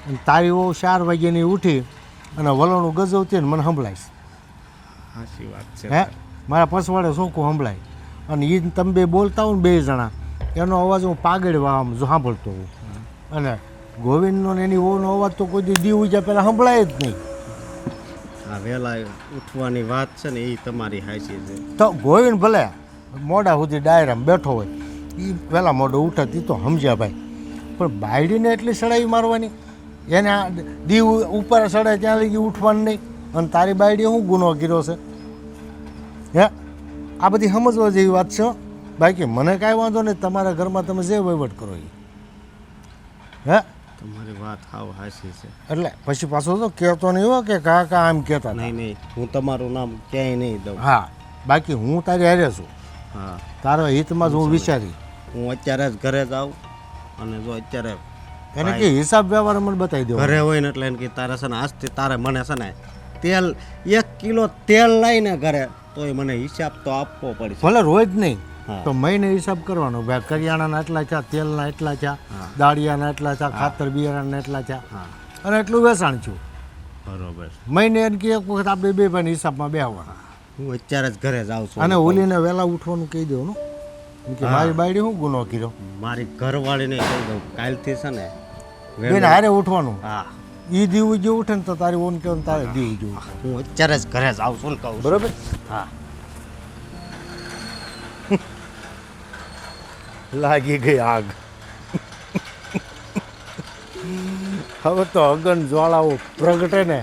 અને તારી વહુ 4 વાગ્યાની ઉઠી અને વલણું ગજવતી ને મને સંભળાઈશ. સાચી વાત છે. હે, મારા પસવાડે ચોખ્ખું સંભળાય અને એ તમે બે બોલતા હોય ને બે જણા એનો અવાજ હું પાગળવા આમ સાંભળતો હોઉં અને ગોવિંદનો ને એની વહુનો અવાજ તો કોઈ દી ઉજ્યા પહેલાં સંભળાય જ નહીં. આ વહેલા ઉઠવાની વાત છે ને એ તમારી સાચી છે. તો ગોવિંદ ભલે મોડા સુધી ડાયરામાં બેઠો હોય એ પહેલાં મોઢો ઉઠે એ તો સમજ્યા ભાઈ, પણ બાયડીને એટલી સડાઈ મારવાની એને આ દીવ ઉપર સડાય ત્યાં લગી ઉઠવાનું નહીં અને તારી બાયડીએ શું ગુનો કર્યો છે? હે, આ બધી સમજવા જેવી વાત છે. બાકી મને કાંઈ વાંધો નહીં, તમારા ઘરમાં તમે જે વહીવટ કરો એ. હે, તમારી વાત હાવ હાચી છે. એટલે પછી પાછો તો કહેતો નહીં હો કે કાકા આમ કહેતા હતા. નહીં, હું તમારું નામ ક્યાંય નહીં દઉં. હા, બાકી હું તારી હારે છું, હા, તારા હિતમાં જ હું વિચારી. હું અત્યારે જ ઘરે જ આવું અને જો અત્યારે એને કે હિસાબ વ્યવહાર મને બતાવી દો. ઘરે હોય ને એટલે એને કે તારે છે ને આજથી તારે મને છે ને તેલ 1 કિલો તેલ લઈને ઘરે તોય મને હિસાબ તો આપવો પડશે. ભલે રોજ નહીં હા. તો મહિને હિસાબ કરવાનો. ભાઈ કરિયાણાના એટલા ચા, તેલના એટલા ચા, દાળિયાના એટલા ચા, ખાતર બિયારણના એટલા ચા હા, અને એટલું વેચાણ છું. બરોબર. મહિને એને કે એક વખત આપણે બે ભાઈને હિસાબમાં બેહવાના. હું અત્યારે જ ઘરે જ આવું છું. અને ઓલીને વહેલા ઉઠવાનું કહી દેવાનું કે મારી બાયડી શું ગુનો કર્યો. મારી ઘરવાળીને કહી દઉં કાલથી છે ને બેન હારે ઉઠવાનું. હા, એ દીવું જે ઉઠે ને તો તારી ઓન કહેવાનું તારે દીવું જેવું. હું અત્યારે જ ઘરે જ આવું છું ને કહું છું. બરોબર. હા, લાગી ગઈ આગ. હવે તો અગન જ્વાળાઓ પ્રગટે ને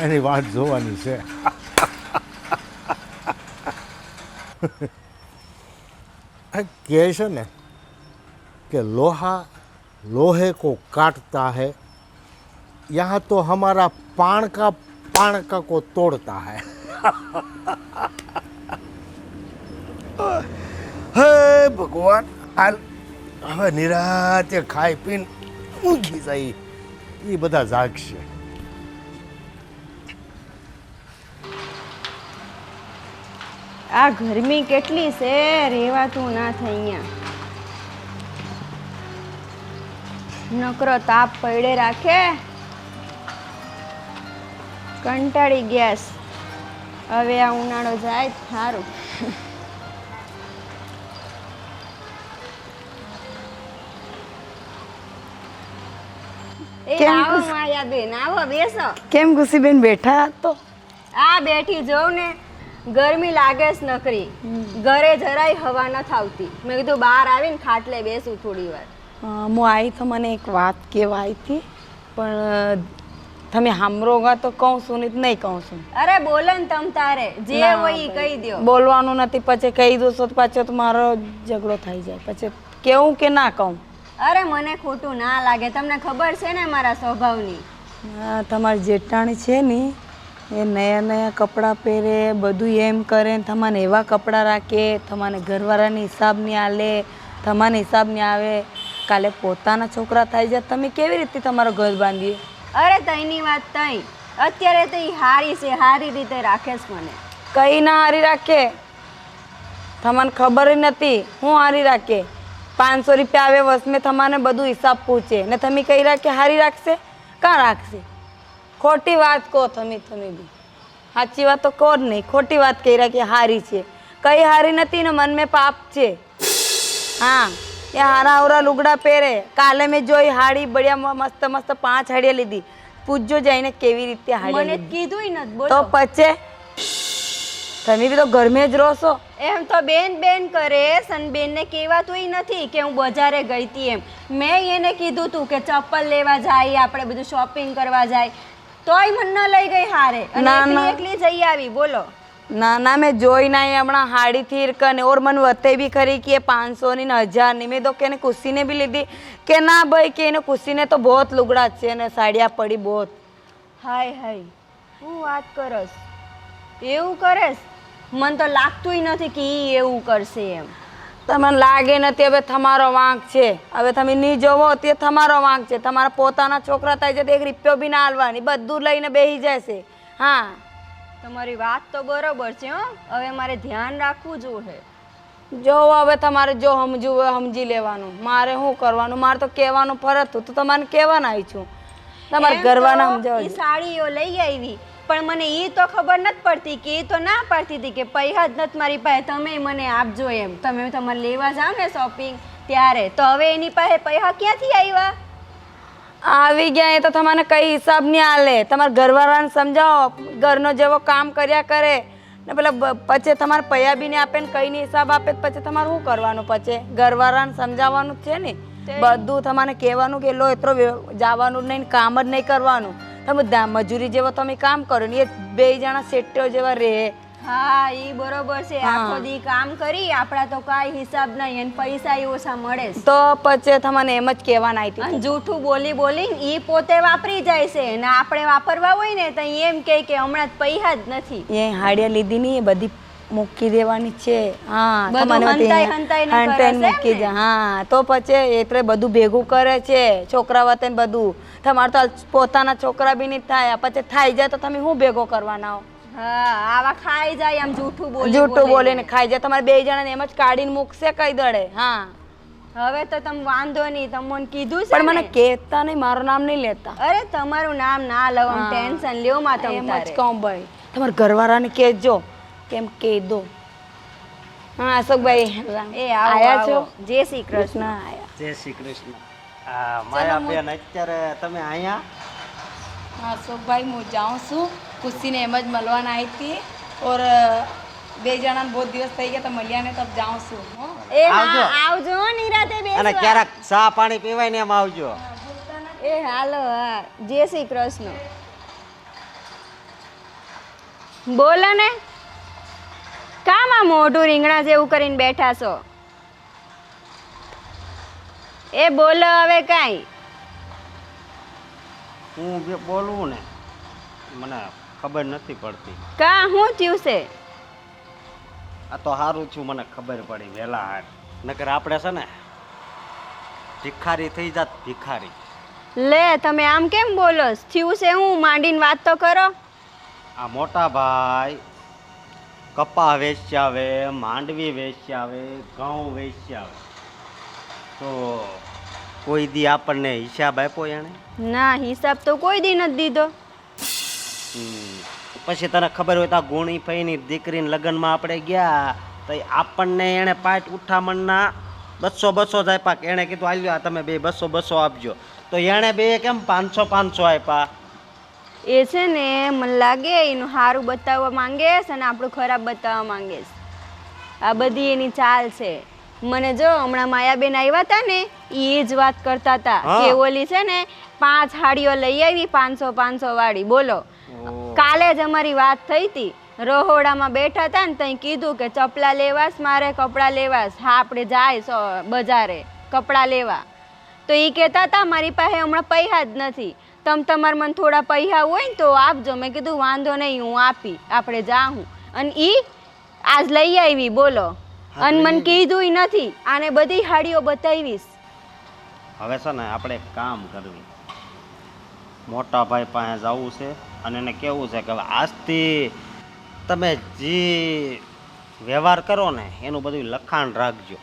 એની વાત જોવાની છે. કહે છે ને કે લોહા लोहे को काटता है, यहाँ तो हमारा पाण का को तोड़ता है. હે ભગવાન, હાલ હવે નિરાતે ખાઈ પીને ઊંઘી જાય એ બધા જાગશે. આ ગરમી કેટલી છે, રેવાતું ના થાય અહીંયા. નકરો તાપ પડે રાખે, કંટાળી ગેસ. હવે આ ઉનાળો જાય સારું. એ આવો માયાબેન, આવો બેસો. કેમ ખુશીબેન બેઠા તો? આ બેઠી જોઉં ને, ગરમી લાગે જ નકરી. ઘરે જરાય હવા નથી આવતી. મેં કીધું બહાર આવીને ખાટલે બેસું થોડી વાર. હું આવી તો મને એક વાત કહેવા આવી હતી, પણ તમે સાંભળો ગા તો કહું છું નહીં તો નહીં કહું છું. અરે બોલો ને તમ તારે જે ના, હોય ઈ કહી દ્યો. બોલવાનું નથી, પછી કહી દઉં તો પાછો તો મારો ઝઘડો થઈ જાય, પછી કેવું કે ના કહું. અરે મને ખોટું ના લાગે, તમને ખબર છે ને મારા સ્વભાવની. હા, તમારી જેઠાણી છે ને એ નયા નયા કપડાં પહેરે, બધું એમ કરે ને તમારે એવા કપડાં રાખે, તમારે ઘરવાળાની હિસાબ નહીં આલે, તમારે હિસાબ નહીં આવે. કાલે પોતાના છોકરા થઈ જાય તમે કેવી રીતે તમારો ઘર બાંધીએ? અરે તઈની વાત તઈ, અત્યારે તો ઈ હારી છે, હારી રીતે રાખે છે મને. કઈ ના હારી રાખે, તમને ખબર જ નથી હું હારી રાખે. 500 રૂપિયા આવે વર્ષ મેં તમારે બધું હિસાબ પૂછે ને તમે કઈ રાખે હારી રાખશે? કાં રાખશે? ખોટી વાત કહો તમે બી. સાચી વાત તો કહો જ નહીં, ખોટી વાત કહી રાખે હારી છે. કઈ હારી નથી ને મન મેં પાપ છે. હા, એ હારા આવરા લુગડા પહેરે. કાલે મેં જોઈ હાડી બળિયા મસ્ત મસ્ત 5 હાડીયા લીધી. પૂછજો જઈને કેવી રીતે હાડી મને કીધું નથી તો બોલો. પછી તમે બી તો ઘરમાં જ રહો છો. એમ તો બેન બેન કરે, સન બેનને કહેવાતુંય નથી કે હું બજારે ગઈ હતી એમ. મેં એને કીધું તું કે ચપ્પલ લેવા જાય, આપણે બધું શોપિંગ કરવા જાય, તોય મને ન લઈ ગઈ હારે, અને ના, એકલી ના. એકલી જઈ આવી. બોલો. ના ના, મેં જોઈ ના હમણાં હાડી થી કને ઓર મને વતે બી ખરી કે 500 ની ને 1000 ની. મેં તો કે ખુશીને બી લીધી કે ના ભાઈ કે એને ખુશીને તો બહુ લુગડા છે ને સાડિયા પડી બહુ. હાય હાય, હું વાત કરસ, એવું કરેસ? મને તો લાગતુંય નથી કે ઈ એવું કરશે એમ. તમને લાગે નથી, હવે તમારો વાંક છે. હવે તમે નહીં જોવો તે તમારો વાંક છે. તમારા પોતાના છોકરા થાય છે તો 1 રૂપિયો બી ના હાલવાની, બધું લઈને બેસી જશે. હા, તમારી વાત તો બરોબર છે હો, હવે મારે ધ્યાન રાખવું જોઈએ. જોવો હવે તમારે જો સમજવું હોય સમજી લેવાનું. મારે શું કરવાનું? મારે તો કહેવાનું ફરજ હતું તો તમારે કહેવાના આવી છું. તમારે એમ ઘરવાના તો સમજાવજો. ઈ સાડીઓ લઈ આવી, પણ મને ઈ તો ખબર નથી પડતી કે ઈ તો ના પાડતી હતી કે પૈસા જ નથી મારી પાસે, તમે મને આપજો એમ. તમે તમારે લેવા જાઓ ને શોપિંગ ત્યારે, તો હવે એની પાસે પૈસા ક્યાંથી આવ્યા? આવી ગયા એ તો તમારે કઈ હિસાબ નહીં આલે. તમારા ઘરવાળાને સમજાવો, ઘરનો જેવો કામ કર્યા કરે ને પેલા પછી તમારે પૈયા બી ને આપે ને કઈ નહીં હિસાબ આપે પછી તમારે શું કરવાનું? પછી ઘરવાળાને સમજાવવાનું જ છે ને, બધું તમારે કહેવાનું કે લો એટલો જવાનું નહીં, કામ જ નહીં કરવાનું. તમે મજૂરી જેવો તમે કામ કરો ને એ 2 જણા સેટ્યો જેવા રહે. હા, ઈ બરોબર છે. આખો દી કામ કરી, આપણા તો કાંઈ હિસાબ નહીં, અને પૈસા ય ઓછા મળે છે. તો પછી તમને એમ જ કહેવાના આવી. અને જૂઠું બોલી બોલીને ઈ પોતે વાપરી જાય છે, અને આપણે વાપરવા હોય ને તો ઈ એમ કહે કે હમણાં જ પૈસા જ નથી. એ હાડિયા લીધી ની એ બધી મૂકી દેવાની છે. હા, બધું તમને હંતાઈ હંતાઈને કરે છે એમ મૂકી ને? દે. હા, તો પછી એટલે બધું ભેગું કરે છે છોકરા વતે ને બધું. તમારે તો પોતાના છોકરા બી નહીં થાય, પછી થાય જાય તો તમે શું ભેગો કરવાના હો? હા, આવા ખાઈ જાય આમ જૂઠું બોલી જૂઠું બોલીને ખાઈ જાય. તમારે 2 જણાને એમ જ કાઢીને મૂકશે કઈ દડે. હા, હવે તો તમે વાંધો નહીં, તમને કીધું છે પણ મને ને? કહેતા નહીં, મારું નામ નહીં લેતા. અરે તમારું નામ ના લઉં, આમ ટેન્શન લ્યો માં તમ એમ જ તારે. કહું ભાઈ, તમારા ઘરવાળાને કહેજો કેમ કહી દો. હા, અશોકભાઈ એ આવો, આયા છો? આવો. જય શ્રી કૃષ્ણ. આયા. જય શ્રી કૃષ્ણ. માયાબેન અત્યારે તમે અહીંયા? हाँ अशोक હું જાઉં છું. ખુશીને એમ જ મળવાના આવી હતી ઓર 2 જણાને બહુ દિવસ થઈ ગયા તો મળ્યા ને તબ જાઉં છું. હો એ હા, આવજો. આવજો હો, નિરાતે અને બેસવા. ક્યારેક ચા પાણી પીવાય ને એમ આવજો. એ હાલો. હા, જય શ્રી કૃષ્ણ. બોલો ને, કામ આ મોઢું રીંગણા જેવું કરીને બેઠા છો? એ બોલો હવે કાંઈ. હું જે બોલવું ને મને ખબર નથી પડતી. કા હું થયું છે? આ તો સારું થયું મને ખબર પડી વહેલા હાર, નકર આપણે છે ને ભિખારી થઈ જાત. ભિખારી. લે તમે આમ કેમ બોલો? થયું છે હું માંડીને વાત તો કરો. આ મોટા ભાઈ કપા વેચ્યા આવે, માંડવી વેચ્યા આવે, ઘઉં વેચ્યા આવે, તો કોઈ દી આપણને હિસાબ આપ્યો એણે? ના, હિસાબ તો કોઈ દી નથી દીધો. પછી તને ખબર હોય તો આ ગુણી ફઈની દીકરીને લગ્નમાં આપણે ગયા તો આપણને એણે પાટ ઉઠામણના 200 જ આપ્યા. એણે કીધું આલ્યો આ તમે 200 આપજો, તો એણે બે કેમ 500 આપ્યા? એ છે ને મને લાગે એનું સારું બતાવવા માંગે છે અને આપણું ખરાબ બતાવવા માંગે છે. આ બધી એની ચાલ છે. મને જો હમણાં માયાબેન આવ્યા હતા ને એ જ વાત કરતા હતા હા. કે ઓલી છે ને 5 હાડીઓ લઈ આવી 500 વાળી બોલો. કાલે જ અમારી વાત થઈ હતી, રહોડામાં બેઠા હતા ને તઈ કીધું કે ચપલા લેવાસ મારે કપડાં લેવાસ. હા આપણે જાય બજારે કપડાં લેવા, તો એ કહેતા હતા મારી પાસે હમણાં પૈસા જ નથી, તમારા મને થોડા પૈસા હોય ને તો આપજો. મેં કીધું વાંધો નહીં હું આપી, આપણે જાઉં. અને ઈ આજ લઈ આવી બોલો. અને મને કીધું નથી, આને બધી હાડીઓ બતાવીશ. હવે છે ને આપણે એક કામ કરવી, મોટા ભાઈ પાસે જવું છે અને એને કેવું છે કે હવે આજથી તમે જે વ્યવહાર કરો ને એનું બધું લખાણ રાખજો,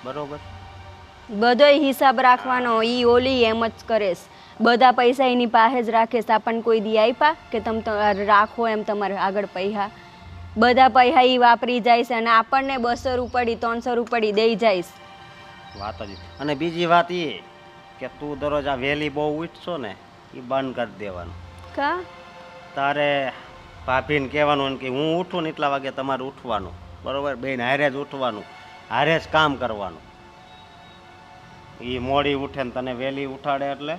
બરોબર? બધોય હિસાબ રાખવાનો. ઈ ઓલી એમ જ કરેશ, બધા પૈસા એની પાસે જ રાખેશ. આપણને કોઈ દી આપ્યા કે તમે રાખો એમ તમારે આગળ પૈસા? બધા પૈસા ઈ વાપરી જાય છે અને આપણને 200 રૂપિયા 300 રૂપિયા દઈ જાય. વાત જ. અને બીજી વાત એ કે તું દરરોજ આ વહેલી બહુ ઉઠશો ને એ બંધ કરી દેવાનું. કા તારે ભાભીને કહેવાનું કે હું ઉઠું ને એટલા વાગે તમારે ઉઠવાનું, બરોબર? બેન હારે જ ઉઠવાનું, હારે જ કામ કરવાનું. એ મોડી ઉઠે ને તને વહેલી ઉઠાડે એટલે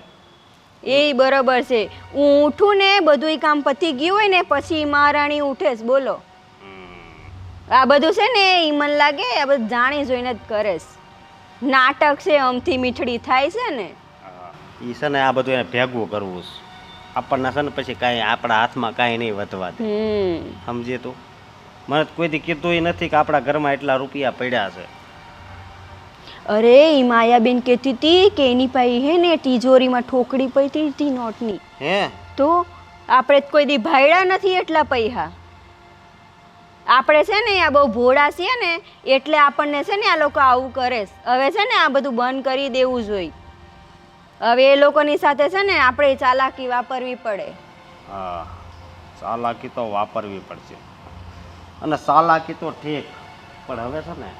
એ બરોબર છે. હું ઉઠું ને બધું કામ પતી ગયું હોય ને પછી મહારાણી ઉઠે જ બોલો. આ બધું છે ને એ મને લાગે આ બધું જાણી જોઈને જ કરેશ. નાટક છે, અમથી મીઠડી થાય છે ને. એ છે ને આ બધું એને ભેગું કરવું છે. આપણને છે ને પછી કાંઈ આપણા હાથમાં કાંઈ નહીં વધવા દે, સમજીએ તું? મને તો કોઈથી કીધું નથી કે આપણા ઘરમાં એટલા રૂપિયા પડ્યા છે. અરે ઈ માયાબેન કહેતી હતી કે એની પાસે હે ને તિજોરીમાં ઠોકડી પડી હતી નોટની. હે? તો આપણે તો કોઈ દી ભાયડા નથી એટલા પૈસા. આપણે છે ને આ બહુ ભોળા છીએ ને એટલે આપણને છે ને આ લોકો આવું કરે. હવે છે ને આ બધું બંધ કરી દેવું જોઈએ. હવે એ લોકોની સાથે છે ને આપણે ચાલાકી વાપરવી પડે. હા, ચાલાકી તો વાપરવી પડશે. અને ચાલાકી તો ઠીક, પણ હવે છે ને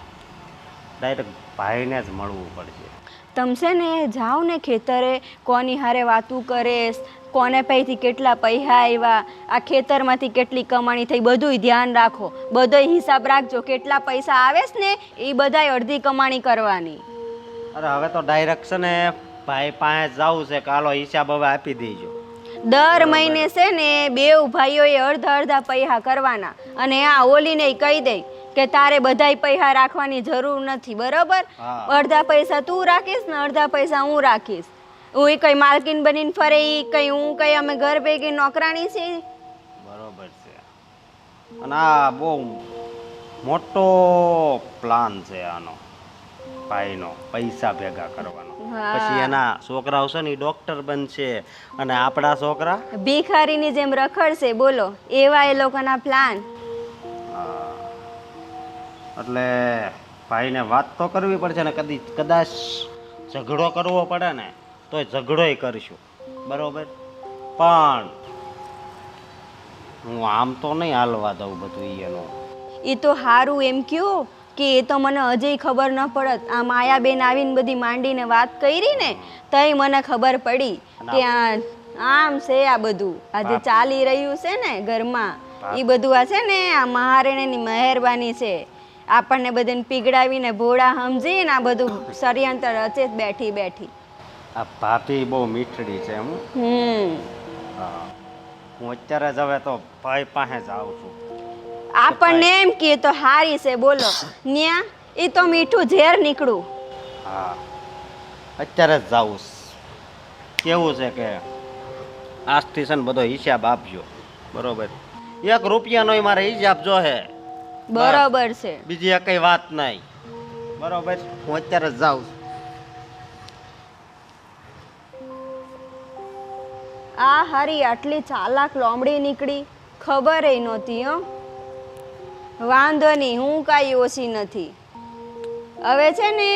ડાયરેક્ટ ભાઈને જ મળવું પડશે. તમે છે ને જાઓ ને ખેતરે, કોની હારે વાતું કરેશ, કોને પૈથી કેટલા પૈસા આવ્યા, આ ખેતરમાંથી કેટલી કમાણી થઈ, બધુંય ધ્યાન રાખો. બધોય હિસાબ રાખજો. કેટલા પૈસા આવેશ ને એ બધાય અડધી કમાણી કરવાની. અરે હવે તો ડાયરેક્ટ છે ને ભાઈ પાસે જવું છે, કાલો હિસાબ હવે આપી દેજો. દર મહિને છે ને બેઉ ભાઈઓએ અડધા પૈસા કરવાના. અને આ ઓલીને કહી દે કે તારે બધાય પૈસા રાખવાની જરૂર નથી, બરોબર? હા. અડધા પૈસા તું રાખીશ ને અડધા પૈસા હું રાખીશ. હું કઈ માલકીન બનીને ફરે, ઈ કઈ હું કઈ અમે ઘર ભેગી નોકરાણી છે. બરોબર છે. અને આ બહુ મોટો પ્લાન છે આનો, ભાઈનો પૈસા ભેગા કરવાનો. હા. પછી એના છોકરાઓ છે ને ઈ ડોક્ટર બનશે અને આપણા છોકરા ભિખારીની જેમ રખડશે બોલો. એવા એ લોકોના પ્લાન. એટલે ભાઈને વાત તો કરવી પડશે ને. કદાચ ઝઘડો કરવો પડે ને તોય ઝઘડોય કરશું, બરોબર? પણ હું આમ તો નહીં હાલવા દઉં બધું એનું. એ તો હારું એમ કયો કે એ તો મને હજય ખબર ન પડત. આ માયાબેન આવીને બધી માંડીને વાત કરી ને તઈ મને ખબર પડી કે આમ છે આ બધું. આ જે ચાલી રહ્યું છે ને ઘરમાં એ બધું આ છે ને આ મહારાણીની મહેરબાની છે. આપણને બધાને પીગડાવીને ભોળા સમજીને આ બધું ષડયંત્ર રચે જ બેઠી બેઠી. આ ભાભી બહુ મીઠડી છે. હું અત્યારે જ હવે તો ભાઈ પાસે જ આવું છું. આપણને એમ કે તો હારી છે બોલો, ન્યા એ તો મીઠું ઝેર નીકળું. હા, અત્યારે જ જાઉં. કેવું છે કે આજથી છે ને બધો હિસાબ આપજો, બરોબર? 1 રૂપિયાનો મારે હિસાબ જો હે. બરોબર છે. બીજી કઈ વાત નહીં, બરોબર? હું અત્યારે જ જાઉં. આ હારી આટલી ચાલાક લોમડી નીકળી, ખબર ય નહોતી. વાંધો નહીં, હું કાંઈ ઓછી નથી. હવે છે ને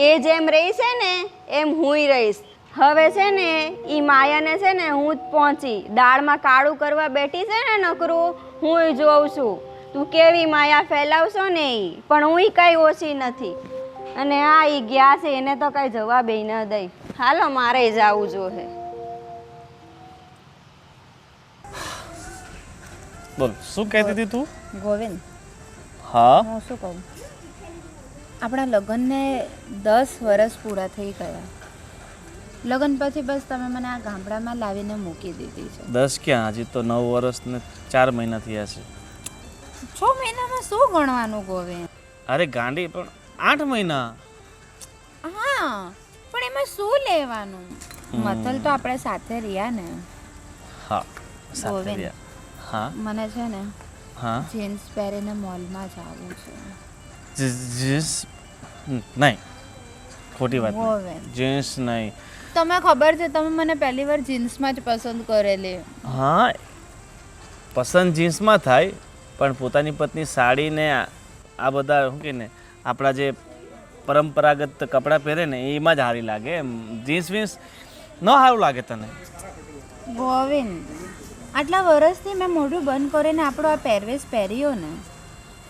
એ જેમ રહી છે ને એમ હુંય રહીશ. હવે છે ને એ માયાને છે ને હું જ પહોંચી દાળમાં કાળું કરવા બેઠી છે ને નકરું હું જોઉં છું. તું કેવી માયા ફેલાવશો ને એ, પણ હું કાંઈ ઓછી નથી. અને આ એ ગયા છે એને તો કાંઈ જવાબ ન દઈ. હાલો મારે જાવું જોહે. બોલ શું કહેતી હતી તું? ગોવિંદ, હા હું શું કહું, આપણા લગ્નને 10 વર્ષ પૂરા થઈ ગયા. લગ્ન પછી બસ તમે મને આ ગામડામાં લાવીને મૂકી દીધી છે. 10 ક્યાં, હજી તો 9 વર્ષ ને 4 મહિના થયા છે. 6 મહિનામાં શું ગણવાનું ગોવિંદ? અરે ગાંડી, પણ 8 મહિના. હા, પણ એમાં શું લેવાનું? મતલબ તો આપણે સાથે રહ્યા ને. હા, સાથે ગોવિંદ. રહ્યા. હા મને છે ને હા. જીન્સ પહેરીને મોલમાં જવું છે. જીન્સ નહીં, ખોટી વાત નહીં. ગોવિંદ, જીન્સ નહીં. તમે ખબર છે તમે મને પહેલી વાર જીન્સમાં જ પસંદ કરેલી. હા, પસંદ જીન્સમાં થાય, પણ પોતાની પત્ની સાડીને આ બધા શું કહે ને આપણા જે પરંપરાગત કપડાં પહેરે ને એમાં જ સારી લાગે. એમ જીન્સ વીન્સ ન સારું લાગે તને? ગોવિંદ, આટલા વર્ષથી મેં મોઢું બંધ કરીને આપણો આ પહેરવેશ પહેર્યો ને,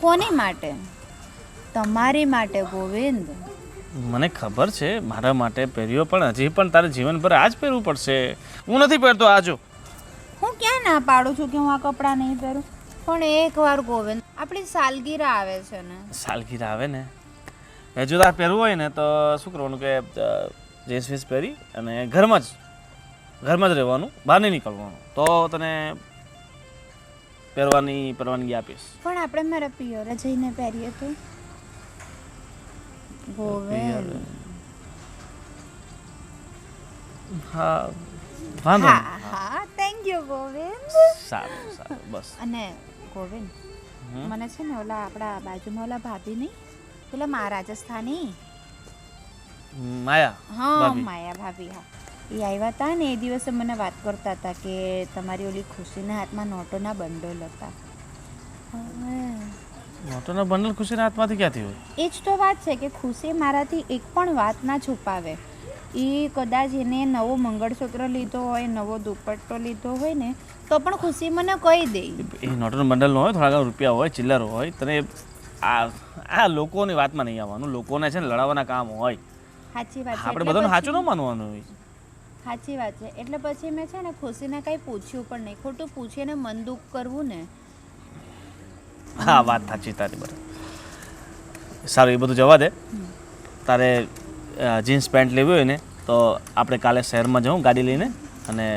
કોની માટે? તમારી માટે ગોવિંદ. મને ખબર છે મારા માટે પહેર્યો, પણ હજી પણ તારે જીવનભર આ જ પહેરવું પડશે. હું નથી પહેરતો. આ જો, હું ક્યાં ના પાડું છું કે હું આ કપડાં નહીં પહેરું, પણ એકવાર ગોવિંદ, આપણી સાલગીરા આવે છે ને. સાલગીરા આવે ને, એ જો તારે પહેરવું હોય ને તો શું કરવાનું કે જીન્સ વીન્સ પહેરી અને ઘરમાં જ રહેવાનું, બહાર નહીં નીકળવાનું, તો તને પહેરવાની પરવાનગી આપીશ. પણ આપણે મારા પિયરે જઈને પહેરીએ તો ગોવિંદ. હા, વાંધો હા નહીં. હા, થેન્ક યુ ગોવિંદ. સારું સારું, બસ. અને ગોવિંદ, મને છે ને ઓલા આપણા બાજુમાં ઓલા ભાભી નહીં, પેલા રાજસ્થાની, માયા હા ભાભી. માયા ભાભી, હા, એ આવ્યા હતા ને એ દિવસે મને વાત કરતા હતા કે તમારી ઓલી ખુશીના હાથમાં નોટોના બંડલ હતા. નોટોના બંડલ ખુશીના હાથમાંથી ક્યાંથી હોય? એ જ તો વાત છે કે ખુશી મારાથી એક પણ વાત ના છુપાવે. એ કદાચ એને નવો મંગળસૂત્ર લીધો હોય, નવો દુપટ્ટો લીધો હોય ને, તો પણ ખુશી મને કહી દે. એ નોટોના બંડલ નો હોય, થોડા ઘણા રૂપિયા હોય, ચિલ્લર હોય. તને આ લોકોની વાતમાં નહીં આવવાનું. લોકોને છે ને લડાવવાના કામ હોય. સાચી વાત છે. આપણે એટલે બધાનું પછી- સાચું ન માનવાનું હોય. સાચી વાત છે. એટલે પછી મેં છે ને ખુશીને કંઈ પૂછ્યું પણ નહીં. ખોટું પૂછીને મન દુઃખ કરવું ને. હા, વાત સાચી તારી, બરાબર. સારું, એ બધું જવા દે. તારે જીન્સ પેન્ટ લેવી હોય ને તો આપણે કાલે શહેરમાં જવું ગાડી લઈને અને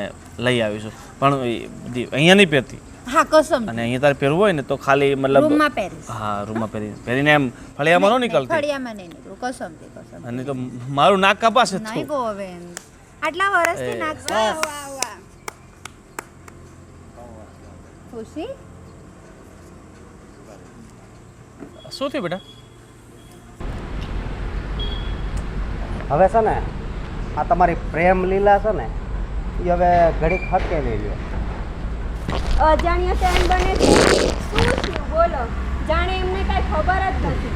લઈ આવીશું. પણ અહીંયા નહીં પહેરતી. હા, કસમ. અને અહીંયા તારે પહેરવું હોય ને તો ખાલી મતલબ રૂમમાં પહેરીશ. હા, રૂમમાં પહેરીને એમ ફળિયામાં ન નીકળતી. ફળિયામાં નહીં નીકળું, કસમથી કસમ. અને તો મારું નાક કપાશે નહીં તું. ગોવિંદ, આટલા વર્ષથી નાક ખુશી. શું થયું બેટા? હવે છે ને આ તમારી પ્રેમ લીલા છે ને એ હવે ઘડીક હટકેલી લ્યો. અજાણ્યા તેમ બને છે. શું થયું બોલો? જાણે એમને કાંઈ ખબર જ નથી.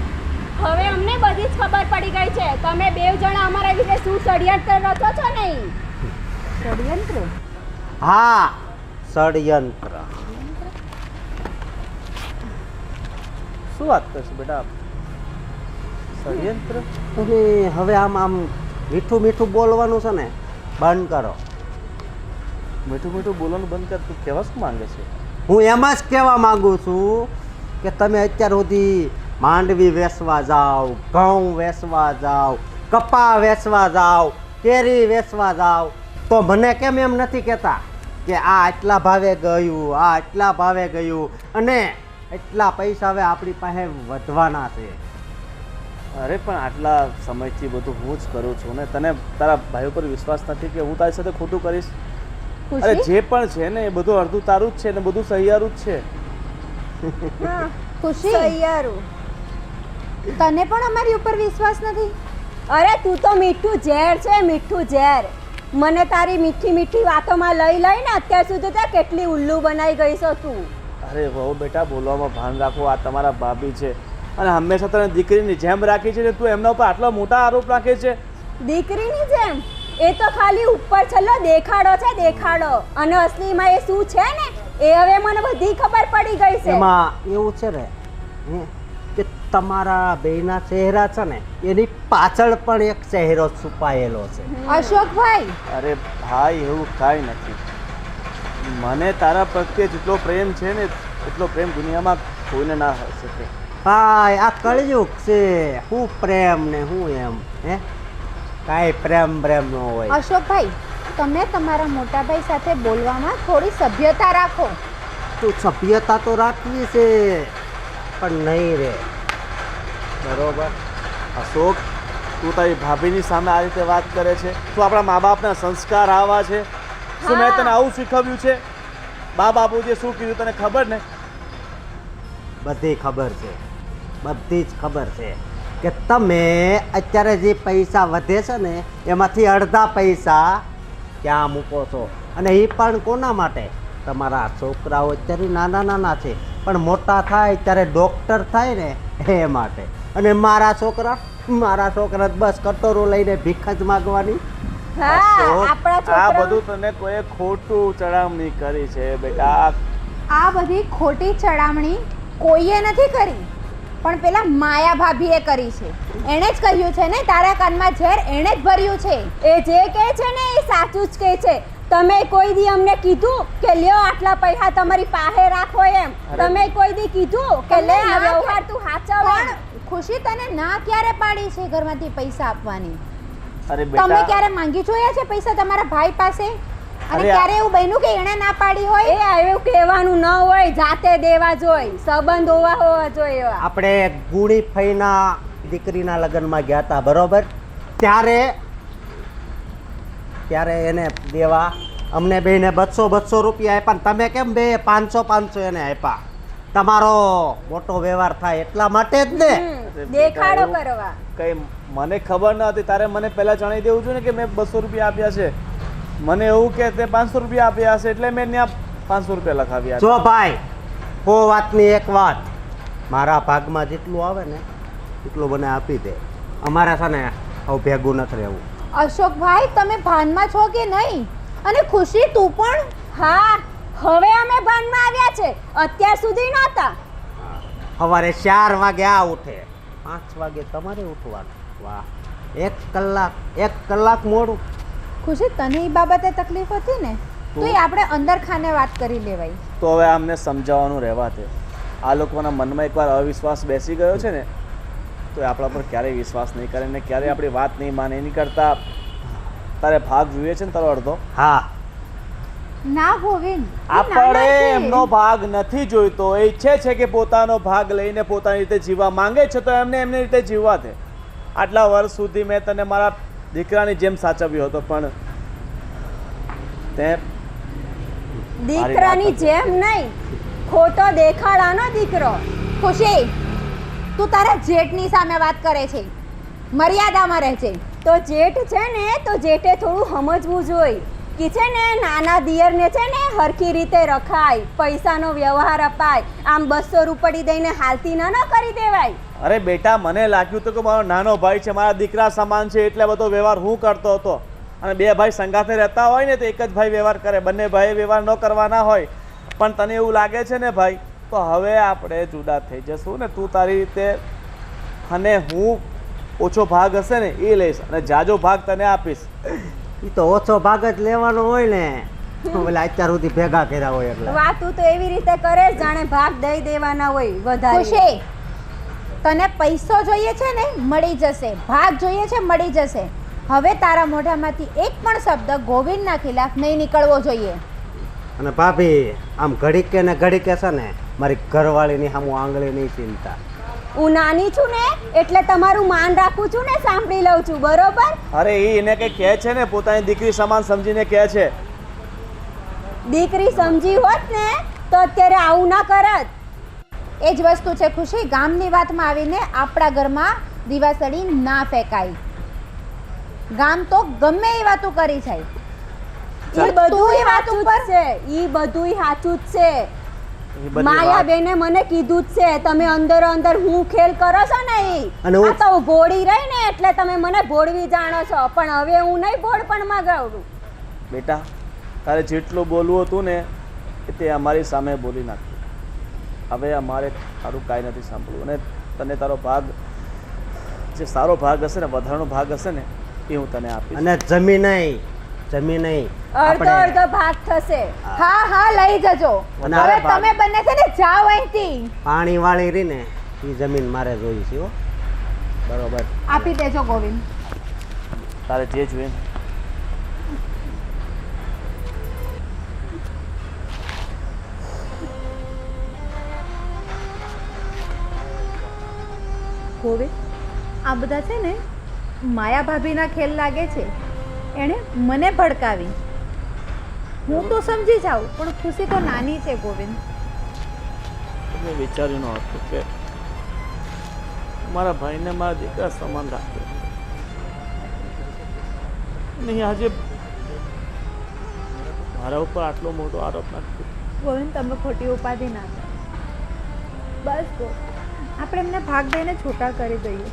હવે અમને બધી જ ખબર પડી ગઈ છે. તમે બેવ જણા અમારા વિશે શું ષડયંત્ર રચો છો નહીં? ષડયંત્ર? હા, ષડયંત્ર. શું વાત કરશે બેટા? ષડયંત્ર? અને હવે આમ મીઠું મીઠું બોલવાનું છે ને બંધ કરો. મીઠું મીઠું બોલવાનું બંધ કર. તું કહેવા શું માંગે છે? હું એમ જ કહેવા માંગુ છું કે તમે અત્યાર સુધી માંડવી વેચવા જાઓ, ઘઉં વેચવા જાઓ, કપા વેચવા જાઓ, કેરી વેચવા જાઓ, તો મને કેમ એમ નથી કહેતા કે આ આટલા ભાવે ગયું, આ આટલા ભાવે ગયું, અને એટલા પૈસા હવે આપણી પાસે વધવાના છે. અરે પણ આટલા સમયથી બધું હું જ કરું છું ને તને તારા ભાઈઓ પર વિશ્વાસ નથી કે હું તારી સાથે ખોટું કરીશ? અરે જે પણ છે ને એ બધું અડધું તારું જ છે ને બધું સહિયારું જ છે. ખુશી, તૈયારું. તને પણ અમારી ઉપર વિશ્વાસ નથી? અરે તું તો મીઠું ઝેર છે, મીઠું ઝેર. મને તારી મીઠી મીઠી વાતોમાં લઈ લઈને અત્યાર સુધી તો કેટલી ઉલ્લુ બનાવી ગઈ છો તું. અરે વહુ બેટા, બોલવામાં ભાન રાખો. આ તમારા ભાભી છે અને હંમેશા તને દીકરીની જેમ રાખી છે ને તું એમના ઉપર આટલા મોટા આરોપ રાખે છે. દીકરીની જેમ? એ તો ખાલી ઉપર છલ્લો દેખાડો છે, દેખાડો. અને અસલીમાં એ શું છે ને એ હવે મને બધી ખબર પડી ગઈ છે. એમાં એવું છે ને કે તમારા બેયના ચહેરા છે ને એની પાછળ પણ એક ચહેરો છુપાયેલો છે. અશોકભાઈ, અરે ભાઈ, એવું કાંઈ નથી. મને તારા પ્રત્યે જેટલો પ્રેમ છે ને એટલો પ્રેમ દુનિયામાં કોઈને ના હોઈ શકે. ભાઈ આ કળયુગ છે, હું પ્રેમ ને હું એમ હે કાંઈ પ્રેમ ન હોય. અશોકભાઈ, તમે તમારા મોટાભાઈ સાથે બોલવામાં થોડી સભ્યતા રાખો. તું સભ્યતા તો રાખવી છે પણ નહીં રે, બરોબર? અશોક, તું તારી ભાભીની સામે આ રીતે વાત કરે છે? તું આપણા મા બાપના સંસ્કાર આવા છે? શું મેં તને આવું શીખવ્યું છે? બા બાપુજીએ શું કીધું તને ખબર ને? બધી ખબર છે, બધી જ ખબર છે કે તમે અત્યારે જે પૈસા વધે છે ને એમાંથી અડધા પૈસા ક્યાં મૂકો છો, અને એ પણ કોના માટે? તમારા છોકરાઓ અત્યારે નાના છે પણ મોટા થાય ત્યારે ડૉક્ટર થાય ને એ માટે. અને મારા છોકરા બસ કટોરો લઈને ભીખ જ માગવાની. આ બધું તને કોઈ ખોટું ચડામણી કરી છે બેટા. આ બધી ખોટી ચડામણી કોઈએ નથી કરી, પણ પેલા માયા ભાભીએ કરી છે. એણે જ કહ્યું છે ને, તારા કાનમાં ઝેર એણે જ ભર્યું છે. એ જે કહે છે ને એ સાચું જ કહે છે. તમે કોઈ દી અમને કીધું કે લ્યો આટલા પૈસા તમારી પાસે રાખો એમ? તમે કોઈ દી કીધું કે લે આ વ્યવહાર તું સાચવ? પણ ખુશી, તને ના ક્યારે પાડી છે ઘરમાંથી પૈસા આપવાની? અરે તમે બેટા, ક્યારે માંગી જોયા છે પૈસા તમારા ભાઈ પાસે? અને અરે ક્યારે એવું બન્યું કે એણે ના પાડી હોય? એ એવું કહેવાનું ન હોય, જાતે દેવા જોઈ, સંબંધ હોવા જોઈએ એવા. આપણે ગુણી ફઈના દીકરીના લગ્નમાં ગયા હતા, બરોબર? ત્યારે એને દેવા અમને બેને 200 રૂપિયા આપ્યા, ને તમે કેમ બે 500 એને આપ્યા? તમારો મોટો વ્યવહાર થાય એટલા માટે જ ને. દેખાડો કરવા. કઈ મને ખબર ન હતી, તારે મને પહેલા જણાવી દેવું જોઈએ ને કે મેં 200 રૂપિયા આપ્યા છે. મને એવું કે તે 500 રૂપિયા આપ્યા હશે એટલે મેં ત્યાં 500 રૂપિયા લખાવ્યા. જો ભાઈ, કો વાતની એક વાત, મારા ભાગમાં જેટલું આવે ને એટલું મને આપી દે. અમારે છે ને આવું ભેગું નથી રહેવું. અશોકભાઈ, તમે ભાનમાં છો કે નહીં? અને ખુશી, તું પણ? હા, હવે અમે ભાનમાં આવ્યા છે, અત્યાર સુધી નહોતા. સવારે 4 વાગે આ ઉઠે, 5 વાગે તમારે ઉઠવાનું. વાહ, 1 કલાક મોડું. ખુશી, તને એ બાબતે તકલીફ હતી ને, તો એ આપણે અંદર ખાને વાત કરી લેવાય. તો હવે આમને સમજાવવાનું રહેવા દે. આ લોકોના મનમાં એકવાર અવિશ્વાસ બેસી ગયો છે ને, તો એ આપણા પર ક્યારેય વિશ્વાસ નહીં કરે ને ક્યારેય આપણી વાત નહીં માને. એની કરતાં તારે ભાગ જોઈએ છે ને તારો અડધો? હા. ના ગોવિંદ, આપણે એમનો ભાગ નથી જોઈતો. એ ઈચ્છે છે કે પોતાનો ભાગ લઈને પોતાની રીતે જીવવા માંગે છે, તો એમની રીતે જીવવા દે. આટલા વર્ષ સુધી મેં તને મારા દીકરાની જેમ સાચવ્યો હતો, પણ તે દીકરાની જેમ નહીં, ખોટો દેખાડાનો દીકરો. ખુશી, તું તારા જેઠની સામે વાત કરે છે, મર્યાદામાં રહે છે. તો જેઠ છે ને, તો જેઠે થોડું સમજવું જોઈએ કે છે ને નાના દિયરને છે ને હરખી રીતે રખાય, પૈસાનો વ્યવહાર અપાય. આમ 200 રૂપિયા દઈને હાલતી ન કરી દેવાય. અરે બેટા, મને લાગ્યું હતું કે મારો નાનો ભાઈ છે, મારા દીકરા સમાન છે, એટલે બધો વ્યવહાર હું કરતો હતો. અને 2 ભાઈ સંગાથે રહેતા હોય ને તો એક જ ભાઈ વ્યવહાર કરે, બંને ભાઈ વ્યવહાર ન કરવાના હોય. પણ તને એવું લાગે છે ને ભાઈ, તો હવે આપણે જુદા થઈ જશું ને. તું તારી રીતે, અને હું ઓછો ભાગ હશે ને એ લઈશ, અને જાજો ભાગ તને આપીશ. એ તો ઓછો ભાગ જ લેવાનો હોય ને, પેલા અત્યાર સુધી ભેગા કર્યા હોય એટલે. વાતું તો એવી રીતે કરે જાણે ભાગ દઈ દેવાના હોય વધારે. ખુશી, તને પૈસો જોઈએ છે ને, મળી જશે. ભાગ જોઈએ છે, મળી જશે. હવે તારા મોઢામાંથી એક પણ શબ્દ ગોવિંદના ખિલાફ નહીં નીકળવો જોઈએ. અને ભાભી, આમ ઘડીકે ને ઘડીકે છે ને મારી ઘરવાળીની સામું આંગળીની ચિંતા. હું નાની છું ને એટલે તમારું માન રાખું છું ને, સાંભળી લઉં છું, બરોબર? અરે એને કઈ કહે છે ને, પોતાની દીકરી સમાન સમજીને કહે છે. દીકરી સમજી હોત ને તો અત્યારે આવું ના કરત. એ જ વસ્તુ છે ખુશી, ગામની વાતમાં આવીને આપણા ઘરમાં દીવાસળી ના ફેંકાય. ગામ તો ગમે એ વાતો કરી જાય. ઈ બધુંય સાચું જ છે, ઈ બધુંય સાચું જ છે. માયાબેને મને કીધું જ છે, તમે અંદર હું ખેલ કરો છો ને અને આ તો ભોળી રહી ને એટલે તમે મને ભોળવી જાણો છો, પણ હવે હું નહીં ભોળપણ મગાવું. બેટા, તારે જેટલું બોલવું હતું ને તે અમારી સામે બોલી નાખ્યું. હવે અમારે તારું કાંઈ નથી સાંભળવું, અને તને તારો ભાગ, જે સારો ભાગ હશે ને, વધારાનો ભાગ હશે ને, એ હું તને આપીશ. અને જમીન નહીં અડધો ભાગ થશે. હા લઈ જજો. અને હવે હવે તમે બંને છે ને જાઓ અહીંથી. પાણી વાળી રહી ને એ જમીન મારે જોઈ છે હો બરોબર આપી દેજો ગોવિંદ. તારે જે જોઈએ ને. ગોવિંદ, આ બધા છે ને માયા ભાભીના ખેલ લાગે છે. એણે મને ભડકાવી. હું તો સમજી જાઉં પણ ખુશી તો નાની છે ગોવિંદ. મેં વિચાર્યું ન હતું કે મારા ભાઈને મારા દીકરા સમાન રાખ્યો નહીં આજે મારા ઉપર આટલો મોટો આરોપ નાખ્યો. ગોવિંદ, તમે ખોટી ઉપાધિ ના કરો. બસ ગો, આપણે એમને ભાગ દઈને છૂટા કરી દઈએ.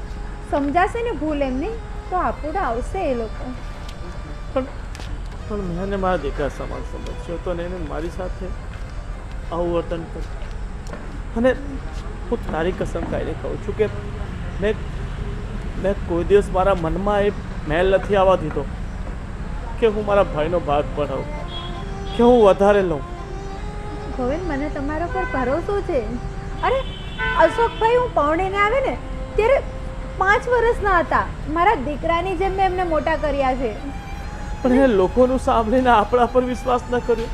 સમજાશે ને ભૂલ એમની તો આપણું આવશે એ લોકો. પણ મેં એને મારા દીકરા સમાન સમજ્યો તો ને એને મારી સાથે આવું વર્તન કર્યું. અને હું તારી કસમ ખાઈને કહું છું કે મેં કોઈ દિવસ મારા મનમાં એ મહેલ નથી આવવા દીધો કે હું મારા ભાઈનો ભાગ પડાવું કે હું વધારે લઉં. ગોવિંદ, મને તમારા પર ભરોસો છે. અરે અશોકભાઈ હું પરણીને આવે ને ત્યારે 5 વર્ષના હતા. મારા દીકરાની જેમ મેં એમને મોટા કર્યા છે. પણ એ લોકોનું સાંભળીને આપણા પર વિશ્વાસ ન કર્યો,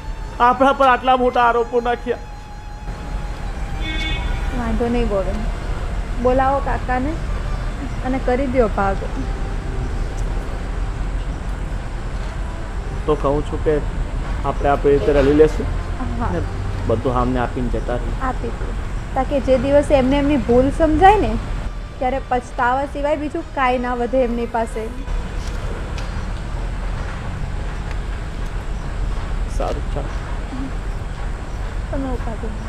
આપણા પર આટલા મોટા આરોપો નાખ્યા. વાંધો નહીં ગોવિંદ, બોલાવો કાકાને અને કરી દો ભાગ. તો કહું છું કે આપણે આપણી રીતે રલી લેશું હા, ને બધું સામને આપીને જતા રહીએ. આપી દો તાકે જે દિવસે એમને એમની ભૂલ સમજાય ને ત્યારે પછતાવા સિવાય બીજું કાંઈ ના વધે એમની પાસે. સારું ચાલો. તમે ઉપાધિ નહીં.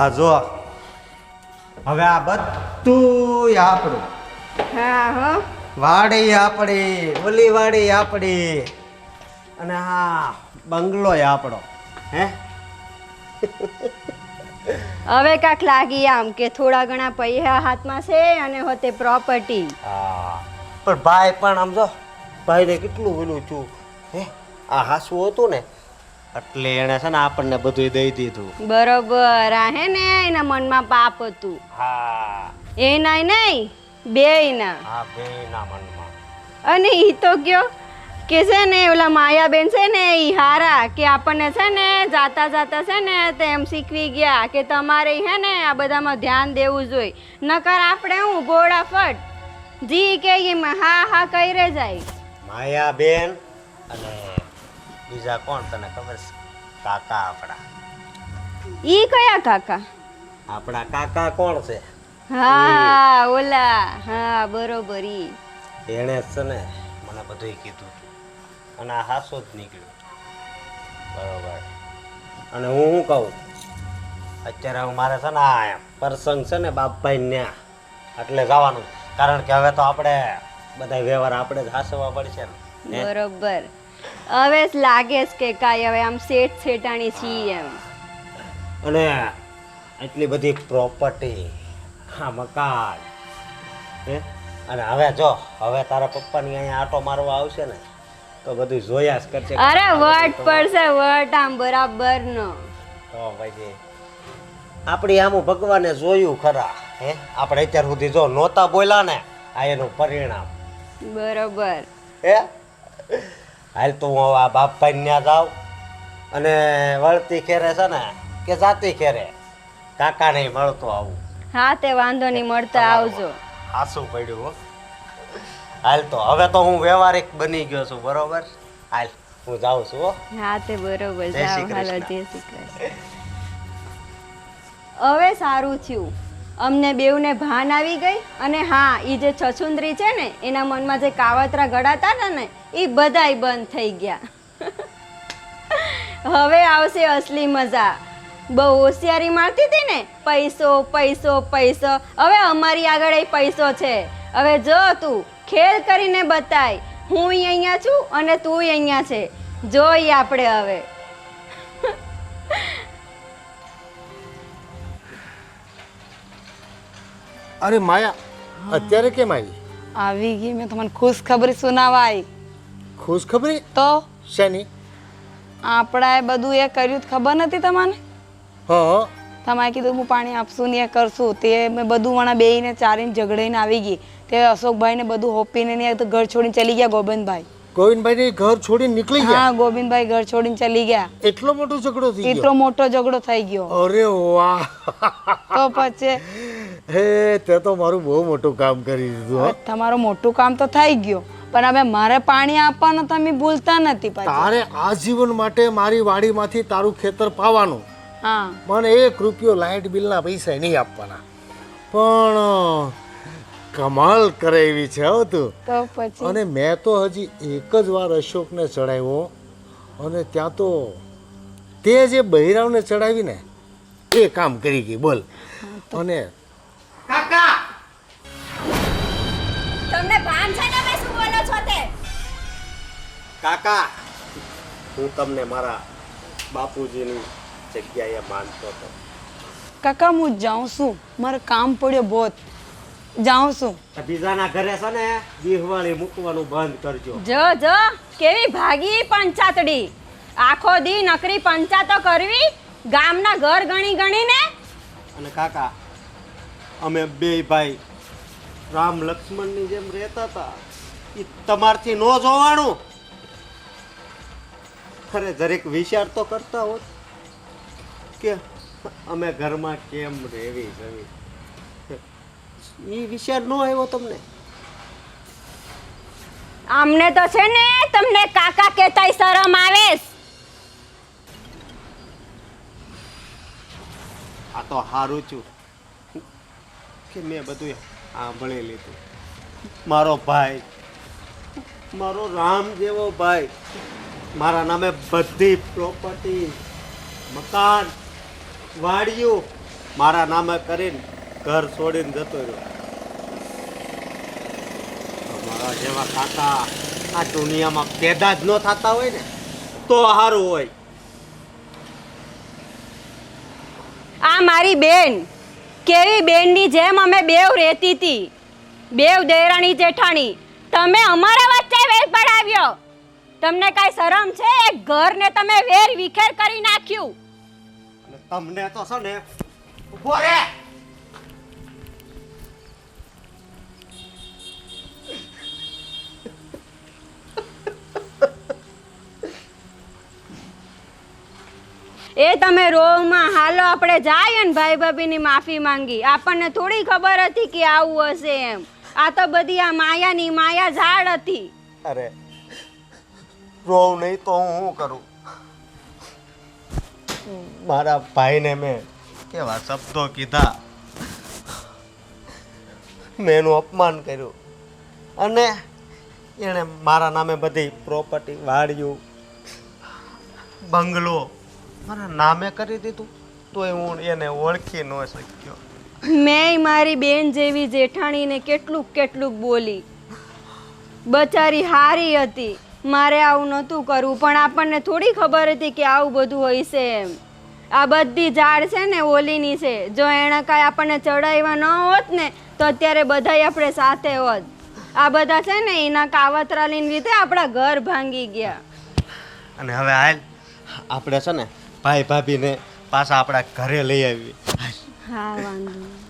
આ જો હવે આ બધું આપણું હા હો વાડી આપણી ઓલી વાડી આપણી અને હા બંગલો આપણો હે હવે કાંક લાગી આમ કે થોડા ઘણા પૈસા હાથમાં છે અને હોતે પ્રોપર્ટી. હા પણ ભાઈ પણ આમ જો ભાઈને કેટલું ઓલું છું હે આ હાસું હતું ને એટલે એણે છે ને આપણને બધું દઈ દીધું. બરોબર. આ હે ને એના મનમાં પાપ હતું. હા એના નહીં બેયના. હા બેયના મનમાં. અને ઈ તો કયો કે છે ને ઓલા માયાબેન છે ને ઈ હારા કે આપણને છે ને જાતા જાતા છે ને તે એમ શીખવી ગયા કે તમારે હે ને આ બધામાં ધ્યાન દેવું જોઈએ. નકર આપણે હું ભોળા ફટ જી કે એમાં હા હા કઈ જાય. માયાબેન અને બીજા કોણ તને ખબર છે? કાકા આપણા ઈ કયા કાકા? આપણા કાકા કોણ છે? હા ઓલા હા બરોબર ઈ. એણે છે ને મને બધું કીધું હતું અને આ હાસો જ નીકળ્યું બરોબર. અને હું શું કહું અત્યારે હું મારે છે ને આ પ્રસંગ છે ને બાપભાઈ ન્યા એટલે જવાનું કારણ કે હવે તો આપણે બધા વ્યવહાર આપણે જ હાસવા પડશે ને હે? બરોબર. હવે જ લાગે છે કે કાંઈ હવે આમ શેઠ શેઠાણી છીએ એમ. અને એટલી બધી પ્રોપર્ટી હા મકાન હે અને હવે જો હવે તારા પપ્પાની અહીંયા આટો મારવા આવશે ને તો બધું જોયા જ કરશે. અરે વટ પડશે વટ આમ બરાબર નો. તો પછી આપણી આમ ભગવાને જોયું ખરા હે આપણે અત્યાર સુધી જો નહોતા બોલ્યા ને આ એનું પરિણામ બરોબર. હે હાલ તો હું હવે આ બાપભાઈ ત્યાં જાઉં અને વળતી ખેરે છે ને કે જાતી ખેરે કાકા નહીં મળતો આવું. હા તે વાંધો નહીં મળતા આવજો. હાસું પડ્યું હો. હાલ તો હવે તો હું વ્યવહારિક બની ગયો છું બરોબર. હાલ હું જાઉં છું હો. હા તે બરોબર જય શ્રી જાઓ હાલો કૃષ્ણ. જય શ્રી કૃષ્ણ. હવે સારું થયું અમને બેવને ભાન આવી ગઈ અને હા એ જે છછુંદરી છે ને એના મનમાં જે કાવતરા ગળાતા હતા ને એ બધાય બંધ થઈ ગયા. હવે આવશે અસલી મજા. બહુ હોશિયારી મારતી હતી ને પૈસો પૈસો પૈસો હવે અમારી આગળ એ પૈસો છે. હવે જો તું ખેલ કરીને બતાય હું અહીંયા છું અને તું અહીંયા છે જોઈ આપણે હવે. અરે માયા, અત્યારે કેમ આવી? આવી ગઈ મેં તમને ખુશ ખબરી સુનાવા આવી. ખુશ ખબરી તો શેની? આપણાએ બધું એ કર્યું તો ખબર નથી તમને? હા તમારે કીધું હું પાણી આપશું ને એ કરશું તે મેં બધું વણા બેહીને ચારીને ઝઘડીને આવી ગઈ. તે અશોકભાઈને બધું હોપીને ને તો ઘર છોડીને ચલી ગયા ગોવિંદભાઈ. ગોવિંદભાઈ ઘર છોડીને નીકળી ગયા? હા, ગોવિંદભાઈ ઘર છોડીને ચલી ગયા. એટલો મોટો ઝઘડો થઈ ગયો? એટલો મોટો ઝઘડો થઈ ગયો. અરે વાહ! તો પછી હે તે તો મારું બહુ મોટું કામ કરી દીધું હો. તમારું મોટું કામ તો થઈ ગયું, પણ હવે મારે પાણી આપવાનું તમે ભૂલતા નથી પાછા. તારે આજીવન માટે મારી વાડીમાંથી તારું ખેતર પાવાનું. હા, મને 1 રૂપિયો લાઇટ બિલના પૈસા નહીં આપવાના. પણ કમાલ કરે એવી છે હો તું. તો પછી અને મેં તો હજી એક જ વાર અશોકને ચડાવ્યો, અને ત્યાં તો તે જે બૈરાવને ચડાવીને એ કામ કરી ગઈ બોલ. અને તમને ભાન છે ને મેં શું બોલો છો તે? કાકા, હું તમને મારા બાપુજીની જગ્યાએ માનતો હતો. કાકા હું જાઉં છું, મારે કામ પડ્યો બહુ. જાઉં છું. બીજાના ઘરે છે ને દિવાળી મૂકવાનું બંધ કરજો. જો કેવી ભાગી પંચાતડી. આખો દી નકરી પંચાતો કરવી, ગામના ઘર ગણી ગણીને. અને કાકા, અમે બે ભાઈ રામ લક્ષ્મણની જેમ રહેતા હતા, એ તમારથી ન જોવાનું. ખરે જરીક વિચાર તો કરતા હોત કે અમે ઘરમાં કેમ રહેવી જવી. એ વિચાર ન આવ્યો તમને? અમને તો છે ને તમને કાકા કહેતાય શરમ આવે. આ તો હારું છું કે મેં બધું સાંભળી લીધું. મારો ભાઈ, મારો રામ જેવો ભાઈ, મારા નામે બધી પ્રોપર્ટી, મકાન, વાડીઓ મારા નામે કરીને ઘર છોડીને જતો રહ્યો. મારા જેવા કાકા આ દુનિયામાં પેદા જ ન થતા હોય ને તો સારું હોય. આ મારી બેન, કેવી બેનની જેમ અમે બેવ રહેતી હતી, બેવ દેરાણી જેઠાણી. તમે અમારા વચ્ચે વેર પડાવ્યો. તમને કાંઈ શરમ છે? એક ઘરને તમે વેર વિખેર કરી નાખ્યું. અને તમને તો છે ને ઉભો રે. એ તમે રોવમાં હાલો આપણે જાય ને ભાઈ ભાભીની માફી માંગી. આપણને થોડી ખબર હતી કે આવું હશે એમ. આ તો બધી આ માયાની માયા ઝાડ હતી. અરે રોવ નહીં તો હું શું કરું? મારા ભાઈને મેં કેવા શબ્દો કીધા, મેં એનું અપમાન કર્યું, અને એણે મારા નામે બધી પ્રોપર્ટી, વાડીઓ, બંગલો મારા નામે કરી દીધું. તોય હું એને ઓળખી ન શક્યો. મેં મારી બેન જેવી જેઠાણીને કેટલુંક કેટલુંક બોલી. બચારી હારી હતી, મારે આવું નહોતું કરવું, પણ આપણને થોડી ખબર હતી કે આવું બધું હોય છે એમ. આ બધી ઝાડ છે ને ઓલીની છે. જો એણે કાંઈ આપણને ચડાવ્યા ન હોત ને તો અત્યારે બધાય આપણે સાથે હોત. આ બધા છે ને એના કાવતરાલીને લીધે આપણા ઘર ભાંગી ગયા. અને હવે હાલ આપણે છે ને ભાઈ ભાભીને પાછા આપણા ઘરે લઈ આવી. હા, વાંધો નહીં.